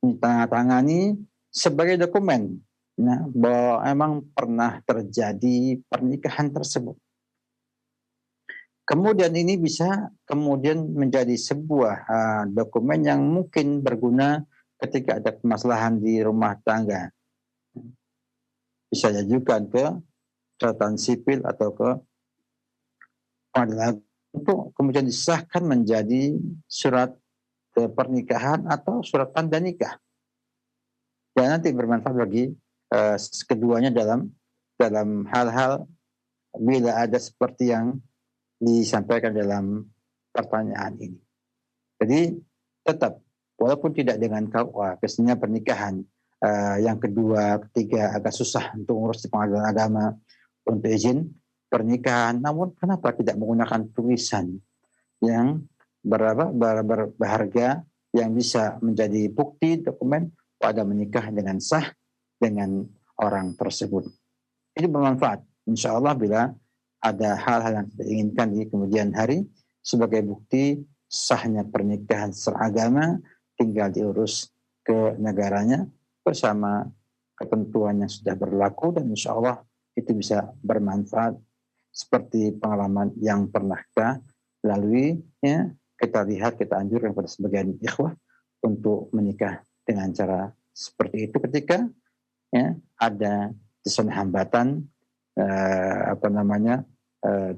ditandatangani sebagai dokumen ya, bahwa emang pernah terjadi pernikahan tersebut. Kemudian ini bisa kemudian menjadi sebuah dokumen yang mungkin berguna ketika ada permasalahan di rumah tangga. Bisa diajukan ke catatan sipil atau ke pengadilan untuk kemudian disahkan menjadi surat pernikahan atau surat tanda nikah. Dan nanti bermanfaat bagi keduanya dalam hal-hal bila ada seperti yang disampaikan dalam pertanyaan ini. Jadi tetap walaupun tidak dengan KUA, biasanya pernikahan yang kedua, ketiga agak susah untuk ngurus di pengadilan agama untuk izin pernikahan. Namun kenapa tidak menggunakan tulisan yang berharga yang bisa menjadi bukti dokumen pada menikah dengan sah dengan orang tersebut. Ini bermanfaat. Insya Allah bila ada hal-hal yang tidak diinginkan di kemudian hari sebagai bukti sahnya pernikahan seragama, tinggal diurus ke negaranya bersama ketentuan yang sudah berlaku, dan insya Allah itu bisa bermanfaat seperti pengalaman yang pernah kita lalui. Ya, kita lihat, kita anjurkan kepada sebagian ikhwah untuk menikah dengan cara seperti itu ketika ya, ada desain hambatan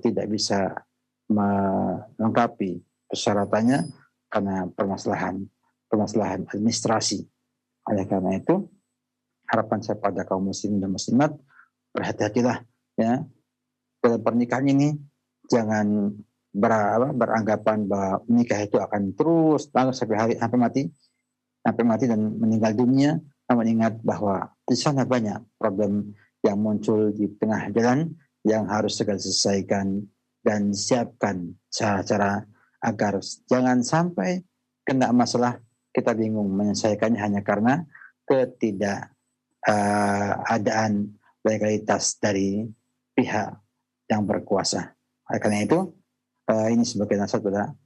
tidak bisa melengkapi persyaratannya karena permasalahan administrasi. Oleh karena itu, harapan saya pada kaum muslimin dan muslimat, berhati-hatilah ya dalam pernikahan ini. Jangan beranggapan bahwa menikah itu akan terus sampai mati dan meninggal dunia. Namun ingat bahwa di sana banyak problem yang muncul di tengah jalan yang harus segera diselesaikan dan siapkan cara-cara agar jangan sampai kena masalah kita bingung menyelesaikannya hanya karena ketidakadaan legalitas dari pihak yang berkuasa. Oleh karena itu, ini sebagai nasihat pada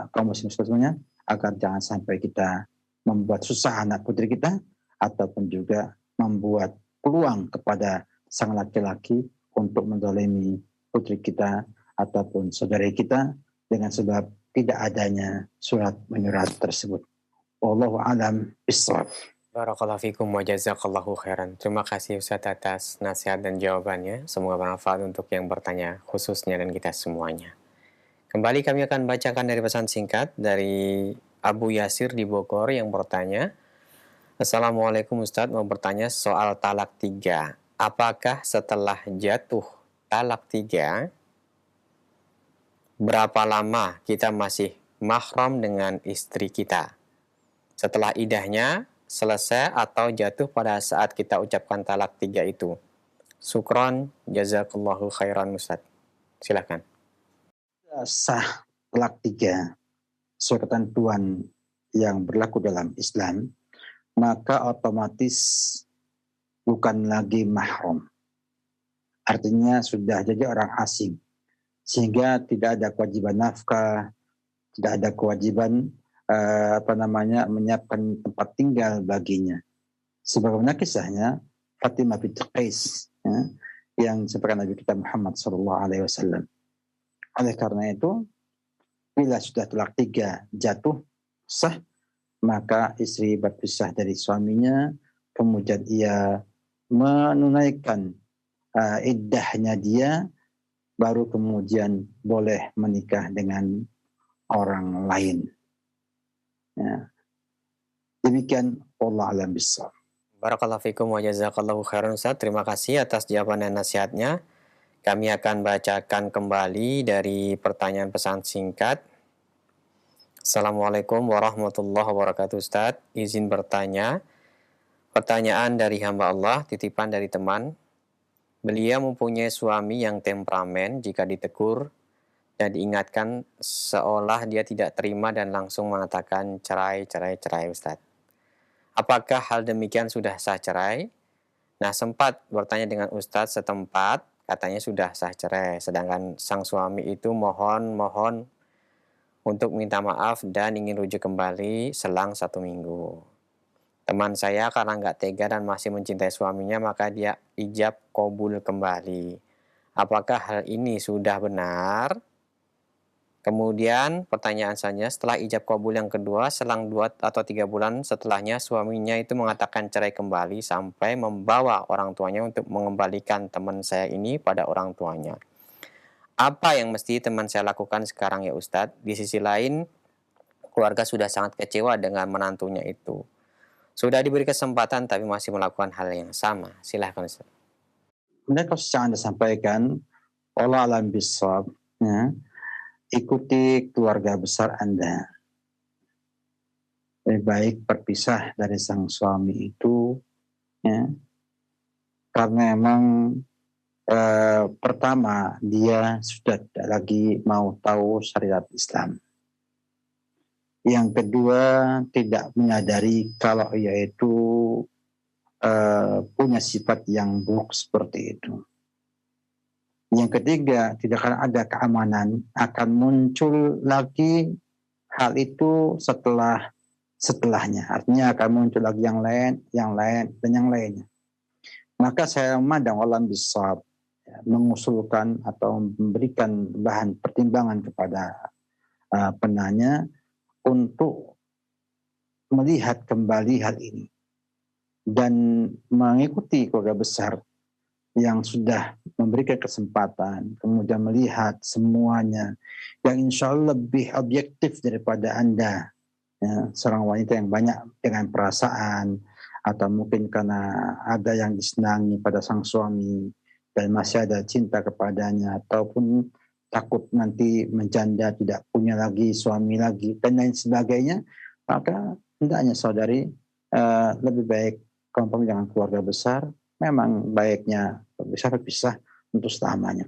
kaum muslim semuanya agar jangan sampai kita membuat susah anak putri kita ataupun juga membuat peluang kepada sang laki-laki untuk menzalimi putri kita ataupun saudari kita dengan sebab tidak adanya surat menyurat tersebut. Wallahu a'lam bishawab. Barakallahu fikum wa jazakallahu khairan. Terima kasih Ustaz atas nasihat dan jawabannya. Semoga bermanfaat untuk yang bertanya khususnya dan kita semuanya. Kembali kami akan bacakan dari pesan singkat dari Abu Yasir di Bogor yang bertanya, Assalamualaikum Ustadz, mau bertanya soal talak 3. Apakah setelah jatuh talak 3, berapa lama kita masih mahram dengan istri kita? Setelah idahnya selesai atau jatuh pada saat kita ucapkan talak 3 itu? Syukron, jazakallahu khairan Ustadz. Silakan. Sah talak 3 sesuai ketentuan yang berlaku dalam Islam, maka otomatis bukan lagi mahram. Artinya sudah jadi orang asing. Sehingga tidak ada kewajiban nafkah, tidak ada kewajiban menyiapkan tempat tinggal baginya. Sebagaimana kisahnya Fatimah binti Qais yang disampaikan Nabi kita Muhammad SAW. Oleh karena itu, bila sudah talak 3 jatuh sah, maka istri berpisah dari suaminya, kemudian ia menunaikan iddahnya dia, baru kemudian boleh menikah dengan orang lain. Ya. Demikian, wallahu a'lam bishawab. Barakallahu fikum wa jazakallahu khairan Ustaz. Terima kasih atas jawaban dan nasihatnya. Kami akan bacakan kembali dari pertanyaan pesan singkat. Assalamualaikum warahmatullahi wabarakatuh Ustaz. Izin bertanya. Pertanyaan dari hamba Allah, titipan dari teman. Beliau mempunyai suami yang temperamen jika ditegur dan diingatkan seolah dia tidak terima dan langsung mengatakan cerai Ustaz. Apakah hal demikian sudah sah cerai? Nah, sempat bertanya dengan Ustaz setempat, katanya sudah sah cerai. Sedangkan sang suami itu mohon untuk minta maaf dan ingin rujuk kembali selang 1 minggu. Teman saya karena nggak tega dan masih mencintai suaminya, maka dia ijab qabul kembali. Apakah hal ini sudah benar? Kemudian pertanyaan selanjutnya, setelah ijab kabul yang kedua, selang 2 atau 3 bulan setelahnya suaminya itu mengatakan cerai kembali sampai membawa orang tuanya untuk mengembalikan teman saya ini pada orang tuanya. Apa yang mesti teman saya lakukan sekarang ya Ustadz? Di sisi lain, keluarga sudah sangat kecewa dengan menantunya itu. Sudah diberi kesempatan tapi masih melakukan hal yang sama. Silahkan Ustadz. Kemudian kalau yang Anda sampaikan, Allah alam bisawab, ya, ikuti keluarga besar Anda. Lebih baik berpisah dari sang suami itu, ya, karena memang pertama dia sudah tidak lagi mau tahu syariat Islam. Yang kedua tidak menyadari kalau ia itu punya sifat yang buruk seperti itu. Yang ketiga, tidak akan ada keamanan, akan muncul lagi hal itu setelahnya. Artinya akan muncul lagi yang lain, dan yang lainnya. Maka saya memandang alam bisawab, mengusulkan atau memberikan bahan pertimbangan kepada penanya untuk melihat kembali hal ini dan mengikuti keluarga besar yang sudah memberikan kesempatan, kemudian melihat semuanya yang insya Allah lebih objektif daripada Anda, ya, seorang wanita yang banyak dengan perasaan, atau mungkin karena ada yang disenangi pada sang suami dan masih ada cinta kepadanya, ataupun takut nanti menjanda tidak punya lagi suami lagi dan lain sebagainya, maka hendaknya saudari lebih baik kompromi dengan keluarga besar. Memang baiknya bisa berpisah untuk selamanya.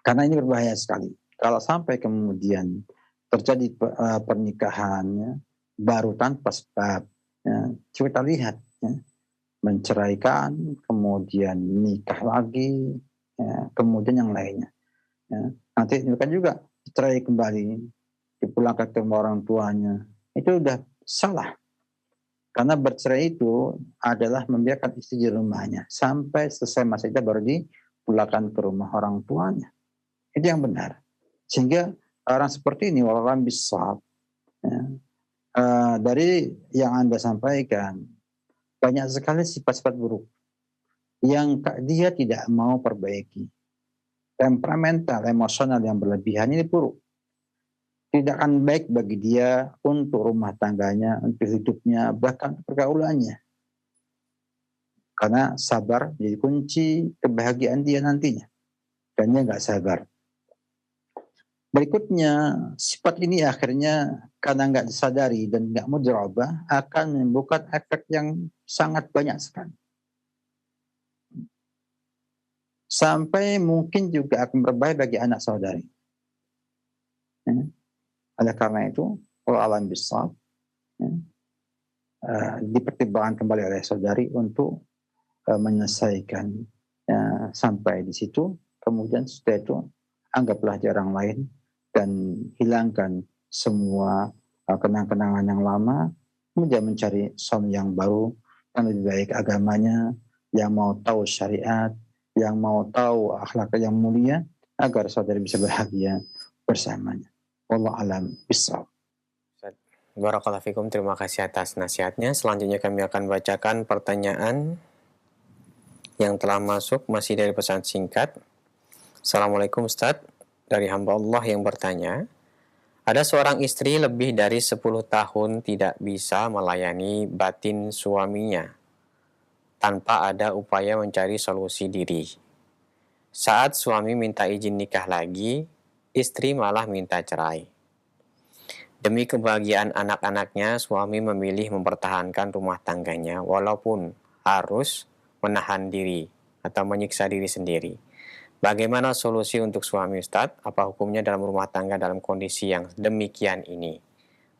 Karena ini berbahaya sekali. Kalau sampai kemudian terjadi pernikahannya baru tanpa sebab, ya, kita lihat, ya, menceraikan, kemudian nikah lagi, ya, kemudian yang lainnya. Ya. Nanti kan juga cerai kembali, dipulangkan ke orang tuanya. Itu udah salah. Karena bercerai itu adalah membiarkan istri di rumahnya sampai selesai masa iddah baru dipulangkan ke rumah orang tuanya. Itu yang benar. Sehingga orang seperti ini wallahualam bisawab, ya, dari yang Anda sampaikan banyak sekali sifat-sifat buruk yang dia tidak mau perbaiki. Temperamental, emosional yang berlebihan ini buruk. Tidak akan baik bagi dia untuk rumah tangganya, untuk hidupnya, bahkan pergaulannya. Karena sabar jadi kunci kebahagiaan dia nantinya. Dan dia nggak sabar. Berikutnya, sifat ini akhirnya karena nggak disadari dan nggak mau dirubah, akan menimbulkan efek yang sangat banyak sekali. Sampai mungkin juga akan berbahaya bagi anak saudari. Ya. Oleh karena itu, kalau alam bisawab, ya, dipertimbangkan kembali oleh saudari untuk menyelesaikan, ya, sampai di situ. Kemudian setelah itu anggaplah dia orang lain dan hilangkan semua kenang-kenangan yang lama, kemudian mencari suami yang baru yang lebih baik agamanya, yang mau tahu syariat, yang mau tahu akhlak yang mulia, agar saudari bisa bahagia bersamanya. Wallahu alam bisawab. Barakallahu fikum, terima kasih atas nasihatnya. Selanjutnya kami akan bacakan pertanyaan yang telah masuk, masih dari pesan singkat. Assalamualaikum Ustadz, dari hamba Allah yang bertanya, ada seorang istri lebih dari 10 tahun tidak bisa melayani batin suaminya tanpa ada upaya mencari solusi diri. Saat suami minta izin nikah lagi, istri malah minta cerai. Demi kebahagiaan anak-anaknya, suami memilih mempertahankan rumah tangganya walaupun harus menahan diri atau menyiksa diri sendiri. Bagaimana solusi untuk suami Ustadz? Apa hukumnya dalam rumah tangga dalam kondisi yang demikian ini?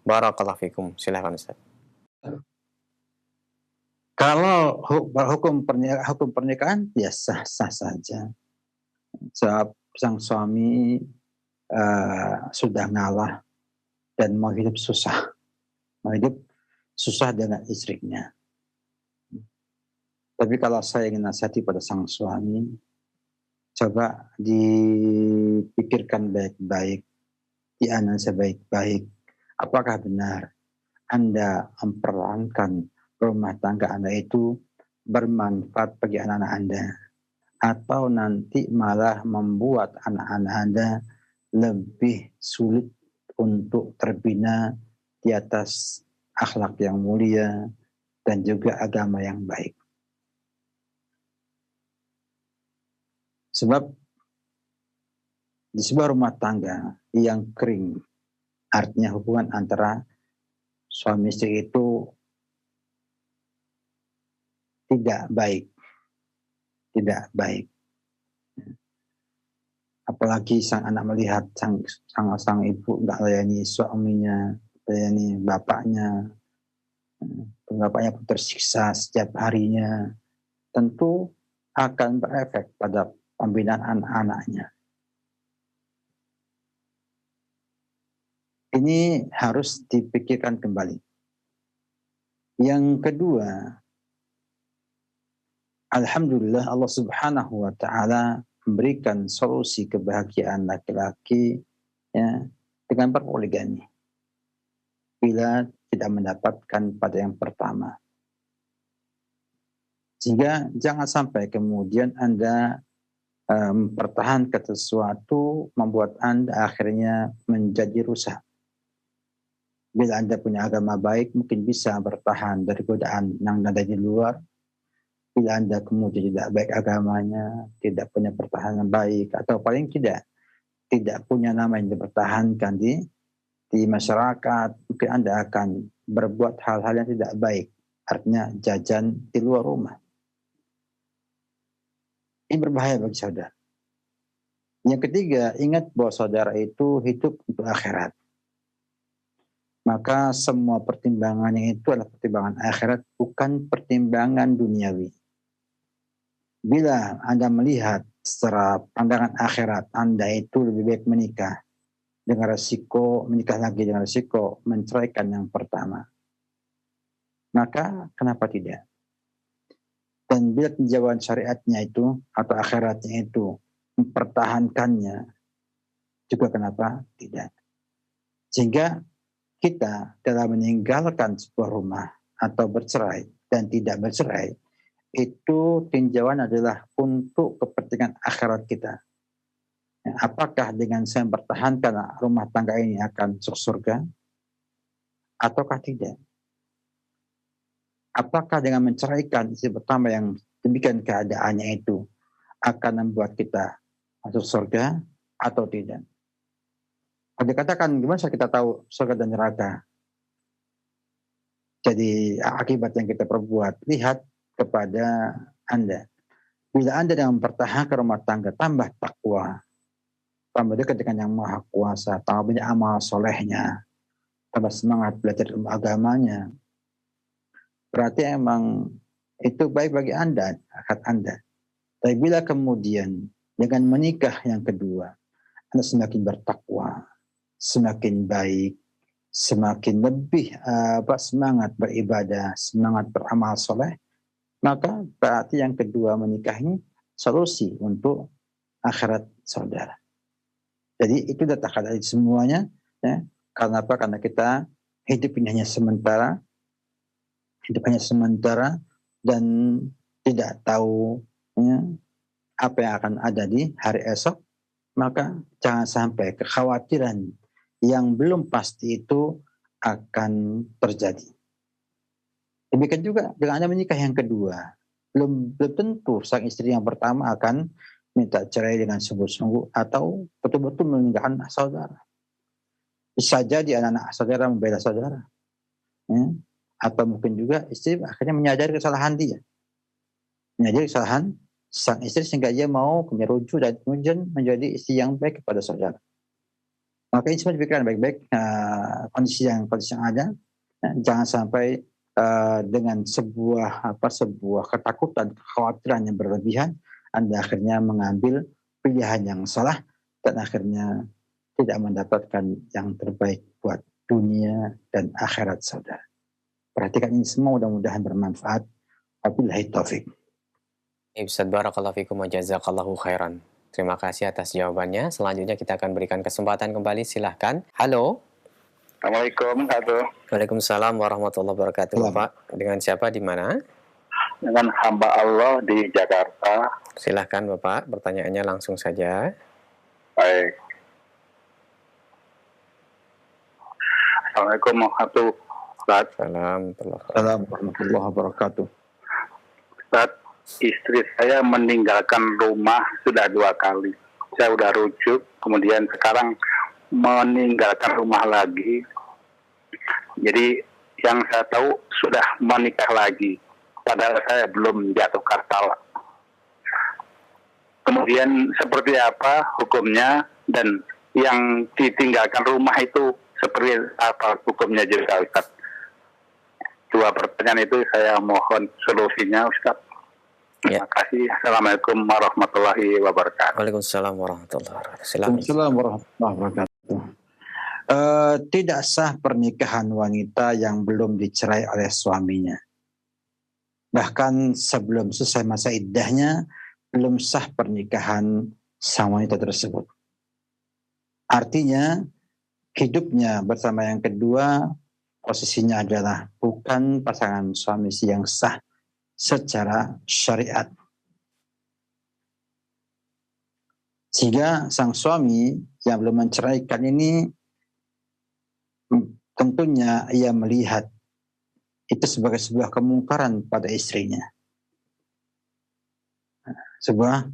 Barakallahu fikum. Silakan Ustadz. Kalau hukum pernikahan ya sah-sah saja. Sebab sang suami sudah ngalah dan mau hidup susah dengan istrinya. Tapi kalau saya ingin nasihati pada sang suami, Coba dipikirkan baik-baik, dianalisa baik-baik. Apakah benar Anda mempertahankan rumah tangga Anda itu bermanfaat bagi anak-anak Anda, atau nanti malah membuat anak-anak Anda lebih sulit untuk terbina di atas akhlak yang mulia dan juga agama yang baik. Sebab di sebuah rumah tangga yang kering, artinya hubungan antara suami istri itu tidak baik. Apalagi sang anak melihat sang ibu nggak layani suaminya, layani bapaknya pun tersiksa setiap harinya, tentu akan berefek pada pembinaan anak-anaknya. Ini harus dipikirkan kembali. Yang kedua, alhamdulillah Allah Subhanahu wa taala memberikan solusi kebahagiaan laki-laki ya, dengan berpoligami. Bila tidak mendapatkan pada yang pertama. Sehingga jangan sampai kemudian Anda mempertahankan sesuatu membuat Anda akhirnya menjadi rusak. Bila Anda punya agama baik, mungkin bisa bertahan dari godaan yang ada di luar. Bila Anda kemudian tidak baik agamanya, tidak punya pertahanan baik, atau paling tidak punya nama yang dipertahankan di masyarakat, mungkin Anda akan berbuat hal-hal yang tidak baik. Artinya jajan di luar rumah. Ini berbahaya bagi saudara. Yang ketiga, ingat bahwa saudara itu hidup untuk akhirat. Maka semua pertimbangannya itu adalah pertimbangan akhirat, bukan pertimbangan duniawi. Bila Anda melihat secara pandangan akhirat, Anda itu lebih baik menikah dengan resiko, menikah lagi dengan resiko menceraikan yang pertama. Maka kenapa tidak? Dan bila tinjauan syariatnya itu atau akhiratnya itu mempertahankannya, juga kenapa tidak? Sehingga kita dalam meninggalkan sebuah rumah atau bercerai dan tidak bercerai, itu tinjauan adalah untuk kepentingan akhirat kita. Apakah dengan saya mempertahankan rumah tangga ini akan masuk surga ataukah tidak? Apakah dengan menceraikan istri pertama yang demikian keadaannya itu akan membuat kita masuk surga atau tidak? Kalau dikatakan gimana kita tahu surga dan neraka? Jadi akibat yang kita perbuat, lihat kepada Anda. Bila Anda yang mempertahankan rumah tangga, tambah takwa, tambah dekat dengan yang maha kuasa, tambah banyak amal solehnya, tambah semangat belajar ilmu agamanya, berarti emang itu baik bagi Anda, akad Anda. Tapi bila kemudian dengan menikah yang kedua, Anda semakin bertakwa, semakin baik, semakin lebih semangat beribadah, semangat beramal soleh, maka berarti yang kedua menikah ini solusi untuk akhirat saudara. Jadi itu datang dari semuanya, ya. Karena apa? Karena kita hidup ini hanya sementara, dan tidak tahu ya, apa yang akan ada di hari esok, maka jangan sampai kekhawatiran yang belum pasti itu akan terjadi. Demikian juga dengan Anda menikah yang kedua, belum tentu sang istri yang pertama akan minta cerai dengan sungguh-sungguh atau betul-betul meninggalkan saudara. Bisa jadi anak-anak saudara membela saudara. Ya. Atau mungkin juga istri akhirnya menyadari kesalahan dia. Menyadari kesalahan sang istri sehingga dia mau merujuk dan kemudian menjadi istri yang baik kepada saudara. Maka ini semua dipikirkan baik-baik kondisi yang ada. Jangan sampai dengan sebuah ketakutan, kekhawatiran yang berlebihan, Anda akhirnya mengambil pilihan yang salah dan akhirnya tidak mendapatkan yang terbaik buat dunia dan akhirat saudara. Perhatikan ini semua, mudah-mudahan bermanfaat. Wabillahi taufik. Ustaz, barakallahu fikum wa jazakallahu khairan. Terima kasih atas jawabannya. Selanjutnya kita akan berikan kesempatan kembali. Silahkan. Halo. Assalamualaikum, Kak. Waalaikumsalam warahmatullahi wabarakatuh, Salam. Bapak. Dengan siapa di mana? Dengan hamba Allah di Jakarta. Silahkan, Bapak. Pertanyaannya langsung saja. Baik. Assalamualaikum warahmatullahi wabarakatuh. Salam. Assalamualaikum warahmatullahi wabarakatuh. Ustaz, istri saya meninggalkan rumah sudah 2 kali. Saya udah rujuk, kemudian sekarang meninggalkan rumah lagi. Jadi yang saya tahu sudah menikah lagi, padahal saya belum jatuhkan talak. Kemudian seperti apa hukumnya, dan yang ditinggalkan rumah itu seperti apa hukumnya juga, Ustaz? 2 pertanyaan itu saya mohon solusinya, Ustaz. Ya. Terima kasih. Assalamualaikum warahmatullahi wabarakatuh. Waalaikumsalam warahmatullahi wabarakatuh. Silahkan. Waalaikumsalam warahmatullahi wabarakatuh. Tidak sah pernikahan wanita yang belum dicerai oleh suaminya. Bahkan sebelum selesai masa iddahnya, belum sah pernikahan sang wanita tersebut. Artinya, hidupnya bersama yang kedua, posisinya adalah bukan pasangan suami istri yang sah secara syariat. Sehingga sang suami yang belum menceraikan ini tentunya ia melihat itu sebagai sebuah kemungkaran pada istrinya. Sebuah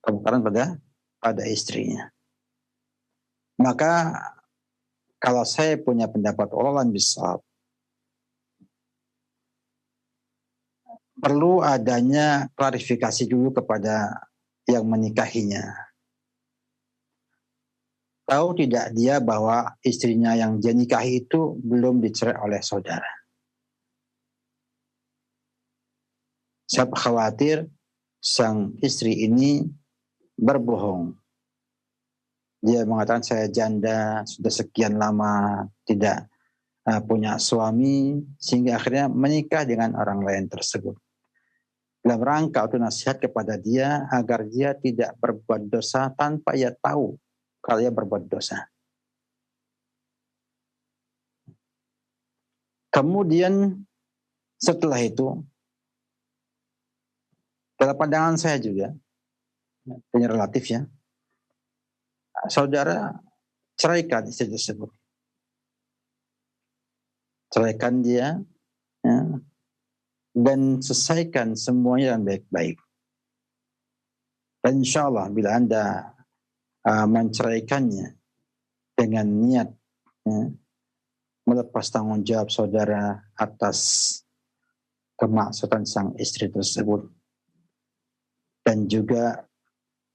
kemungkaran pada istrinya. Maka kalau saya punya pendapat wallahu bishawab, perlu adanya klarifikasi dulu kepada yang menikahinya. Tahu tidak dia bahwa istrinya yang dia nikahi itu belum dicerai oleh saudara. Saya khawatir sang istri ini berbohong. Dia mengatakan saya janda, sudah sekian lama tidak punya suami, sehingga akhirnya menikah dengan orang lain tersebut. Dalam rangka untuk nasihat kepada dia agar dia tidak berbuat dosa tanpa ia tahu kalau ia berbuat dosa. Kemudian setelah itu, dalam pandangan saya juga, punya relatif ya, saudara ceraikan istri tersebut. Ceraikan dia, ya, dan selesaikan semuanya dengan baik-baik. Dan insya Allah bila Anda menceraikannya dengan niat melepas tanggung jawab saudara atas kemaksiatan sang istri tersebut, dan juga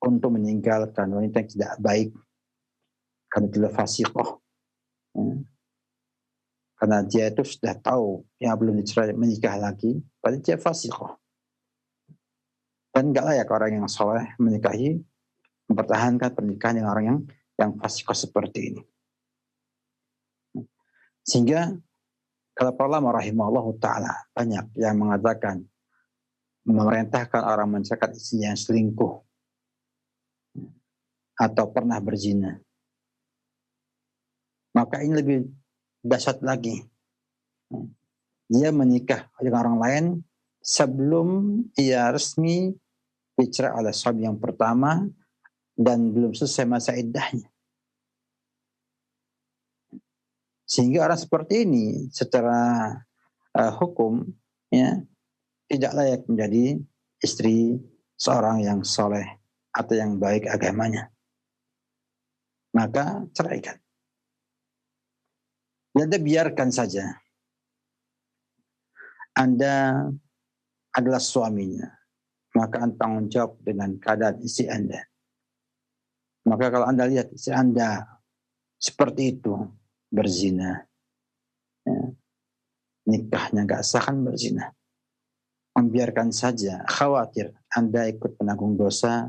untuk meninggalkan wanita yang tidak baik karena itulah fasiqah, karena dia itu sudah tahu yang belum dicerai menikah lagi, berarti dia fasiqah dan gak layak orang yang soleh menikahi, mempertahankan pernikahan dengan orang yang fasiqah seperti ini. Sehingga kalau para ulama rahimahullah ta'ala banyak yang mengatakan memerintahkan orang menceraikan istrinya yang selingkuh atau pernah berzina, maka ini lebih dahsyat lagi. Dia menikah dengan orang lain sebelum ia resmi dicerai oleh suami yang pertama dan belum selesai masa iddahnya. Sehingga orang seperti ini secara hukum ya tidak layak menjadi istri seorang yang soleh atau yang baik agamanya. Maka ceraikan. Anda biarkan saja. Anda adalah suaminya, maka Anda tanggung jawab dengan keadaan istri Anda. Maka kalau Anda lihat istri Anda seperti itu, berzina, ya, nikahnya gak sah kan berzina, membiarkan saja, khawatir Anda ikut penanggung dosa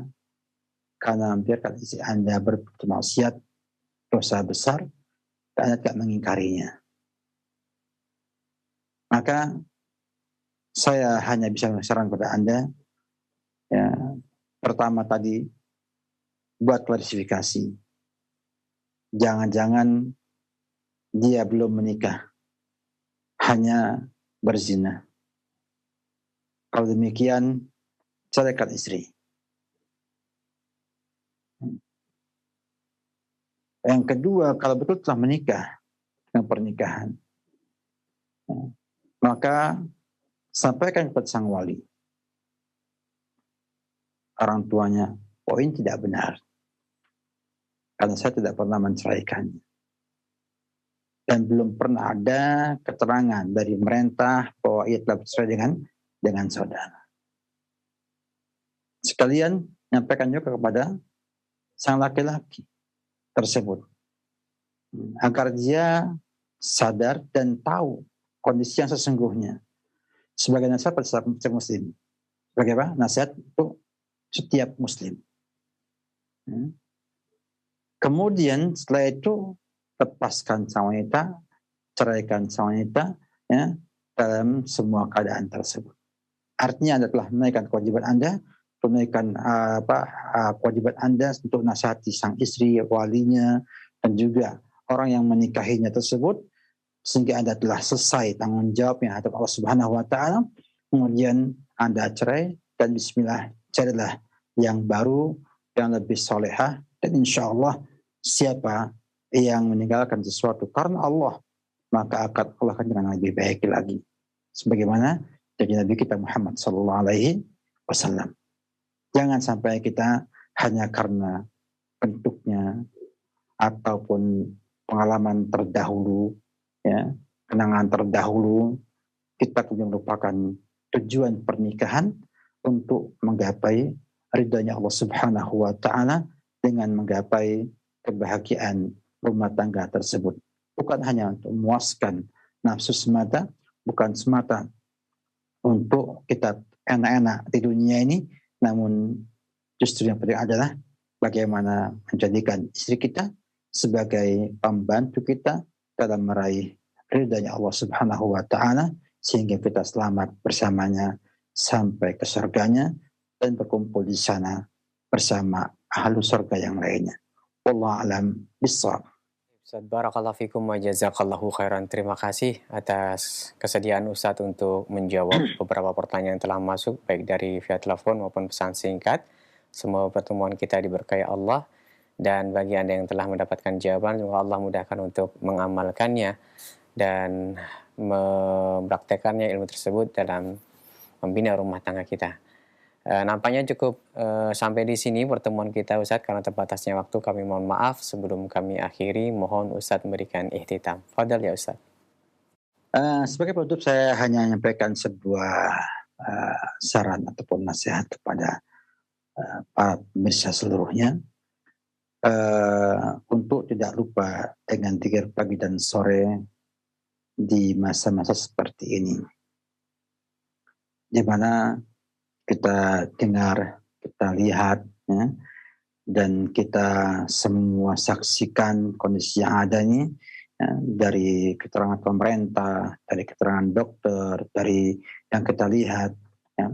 karena membiarkan istri Anda berbuat maksiat, dosa besar, dan Anda tidak mengingkarinya. Maka saya hanya bisa menyarankan kepada Anda, ya, pertama tadi buat klarifikasi. Jangan-jangan dia belum menikah, hanya berzina. Kalau demikian, ceraikan istri. Yang kedua, kalau betul telah menikah dengan pernikahan, maka sampaikan kepada sang wali, orang tuanya, ini tidak benar, karena saya tidak pernah menceraikannya. Dan belum pernah ada keterangan dari pemerintah bahwa ia telah bercerai dengan saudara. Sekalian nyampaikan juga kepada sang laki-laki tersebut, agar dia sadar dan tahu kondisi yang sesungguhnya. Sebagai nasihat pada setiap muslim. Sebagai apa? Nasihat untuk setiap muslim. Kemudian setelah itu lepaskan sang wanita, ceraikan sang wanita, ya, dalam semua keadaan tersebut. Artinya Anda telah menaikkan kewajiban Anda, tunaikan kewajiban Anda untuk nasihati sang istri, walinya, dan juga orang yang menikahinya tersebut, sehingga Anda telah selesai tanggung jawab yang hadap Allah Subhanahu wa taala. Kemudian Anda cerai, dan bismillah, carilah yang baru, yang lebih solehah, dan insya Allah siapa yang meninggalkan sesuatu karena Allah, maka akan Allah akan dengan lebih baik lagi. Sebagaimana dari Nabi kita Muhammad SAW. Jangan sampai kita hanya karena bentuknya ataupun pengalaman terdahulu, ya, kenangan terdahulu, kita kemudian melupakan tujuan pernikahan untuk menggapai ridhonya Allah Subhanahu wa taala dengan menggapai kebahagiaan rumah tangga tersebut. Bukan hanya untuk memuaskan nafsu semata, bukan semata untuk kita enak-enak di dunia ini, namun justru yang penting adalah bagaimana menjadikan istri kita sebagai pembantu kita dalam meraih ridhanya Allah Subhanahu wa taala, sehingga kita selamat bersamanya sampai ke surganya dan berkumpul di sana bersama ahlu surga yang lainnya. Wallahu a'lam bishawab. Ustaz, barakallahu fikum wa jazakallahu khairan. Terima kasih atas kesediaan Ustaz untuk menjawab beberapa pertanyaan yang telah masuk, baik dari via telepon maupun pesan singkat. Semua pertemuan kita diberkahi Allah, dan bagi Anda yang telah mendapatkan jawaban, semoga Allah mudahkan untuk mengamalkannya dan mempraktekannya ilmu tersebut dalam membina rumah tangga kita. Nampaknya cukup sampai di sini pertemuan kita Ustadz, karena terbatasnya waktu kami mohon maaf. Sebelum kami akhiri, mohon Ustadz memberikan ihtitam. Fadal ya Ustadz. Sebagai penutup, saya hanya menyampaikan sebuah saran ataupun nasihat kepada para pemirsa seluruhnya, untuk tidak lupa dengan zikir pagi dan sore di masa-masa seperti ini, di mana kita dengar, kita lihat, ya, dan kita semua saksikan kondisi yang ada ini, ya, dari keterangan pemerintah, dari keterangan dokter, dari yang kita lihat, ya.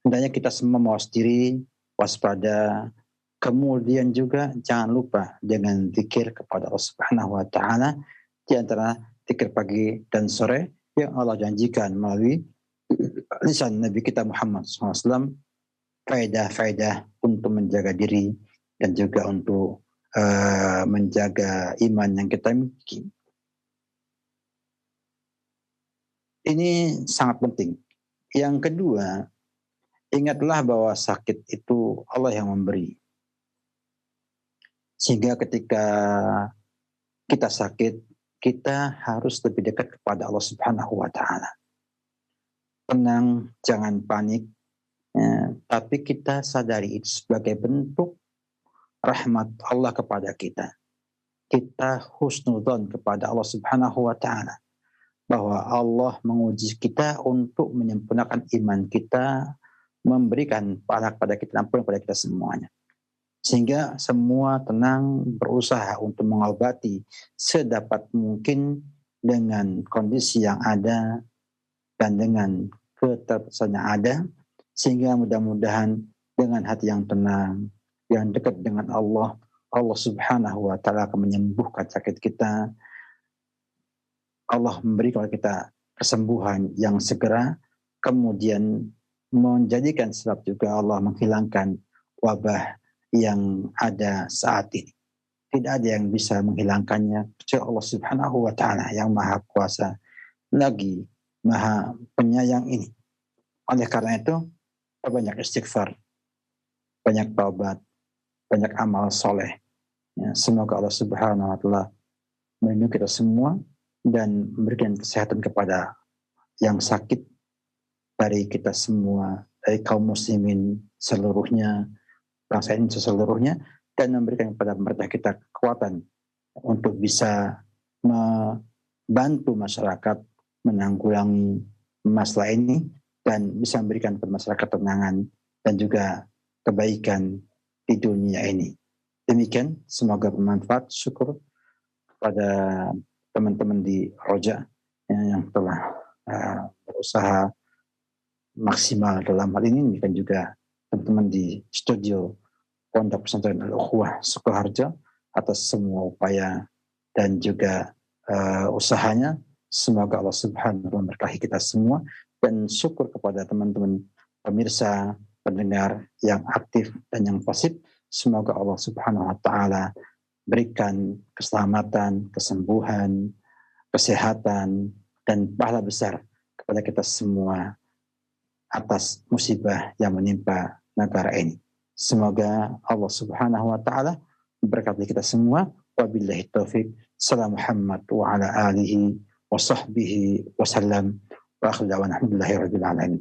Hendaknya kita semua mawas diri, waspada, kemudian juga jangan lupa dengan zikir kepada Allah Subhanahu wa taala, di antara zikir pagi dan sore yang Allah janjikan melalui lisan Nabi kita Muhammad SAW, faedah-faedah untuk menjaga diri dan juga untuk menjaga iman yang kita miliki. Ini sangat penting. Yang kedua, ingatlah bahwa sakit itu Allah yang memberi. Sehingga ketika kita sakit, kita harus lebih dekat kepada Allah Subhanahu wa taala. Tenang, jangan panik, ya, tapi kita sadari itu sebagai bentuk rahmat Allah kepada kita. Kita husnudzon kepada Allah Subhanahu wa taala, bahwa Allah menguji kita untuk menyempurnakan iman kita, memberikan pahala kepada kita, ampun kepada kita semuanya. Sehingga semua tenang, berusaha untuk mengobati sedapat mungkin dengan kondisi yang ada dan dengan keterbatasan yang ada, sehingga mudah-mudahan dengan hati yang tenang, yang dekat dengan Allah, Allah Subhanahu wa taala akan menyembuhkan sakit kita. Allah memberi kepada kita kesembuhan yang segera, kemudian menjadikan sebab juga Allah menghilangkan wabah yang ada saat ini. Tidak ada yang bisa menghilangkannya kecuali Allah Subhanahu wa taala yang Maha Kuasa lagi Maha Penyayang ini. Oleh karena itu, banyak istighfar, banyak taubat, banyak amal soleh. Ya, semoga Allah Subhanahu wa taala melindungi kita semua dan memberikan kesehatan kepada yang sakit dari kita semua, dari kaum muslimin seluruhnya, bangsa Indonesia seluruhnya, dan memberikan kepada pemerintah kita kekuatan untuk bisa membantu masyarakat menanggulangi masalah ini dan bisa memberikan kepada masyarakat ketenangan dan juga kebaikan di dunia ini. Demikian, semoga bermanfaat. Syukur kepada teman-teman di Roja yang telah berusaha maksimal dalam hal ini. Demikian juga teman-teman di studio Pondok Pesantren Al-Ukhuwah Sukoharjo atas semua upaya dan juga usahanya. Semoga Allah Subhanahu wa taala memberkahi kita semua, dan syukur kepada teman-teman pemirsa, pendengar yang aktif dan yang pasif. Semoga Allah Subhanahu wa taala berikan keselamatan, kesembuhan, kesehatan, dan pahala besar kepada kita semua atas musibah yang menimpa negara ini. Semoga Allah Subhanahu wa taala memberkati kita semua. Wabillahi taufik. Salam Muhammad wa ala alihi wa sahbihi wa sallam. Wa akhir da'wana alhamdulillahi rabbil alamin.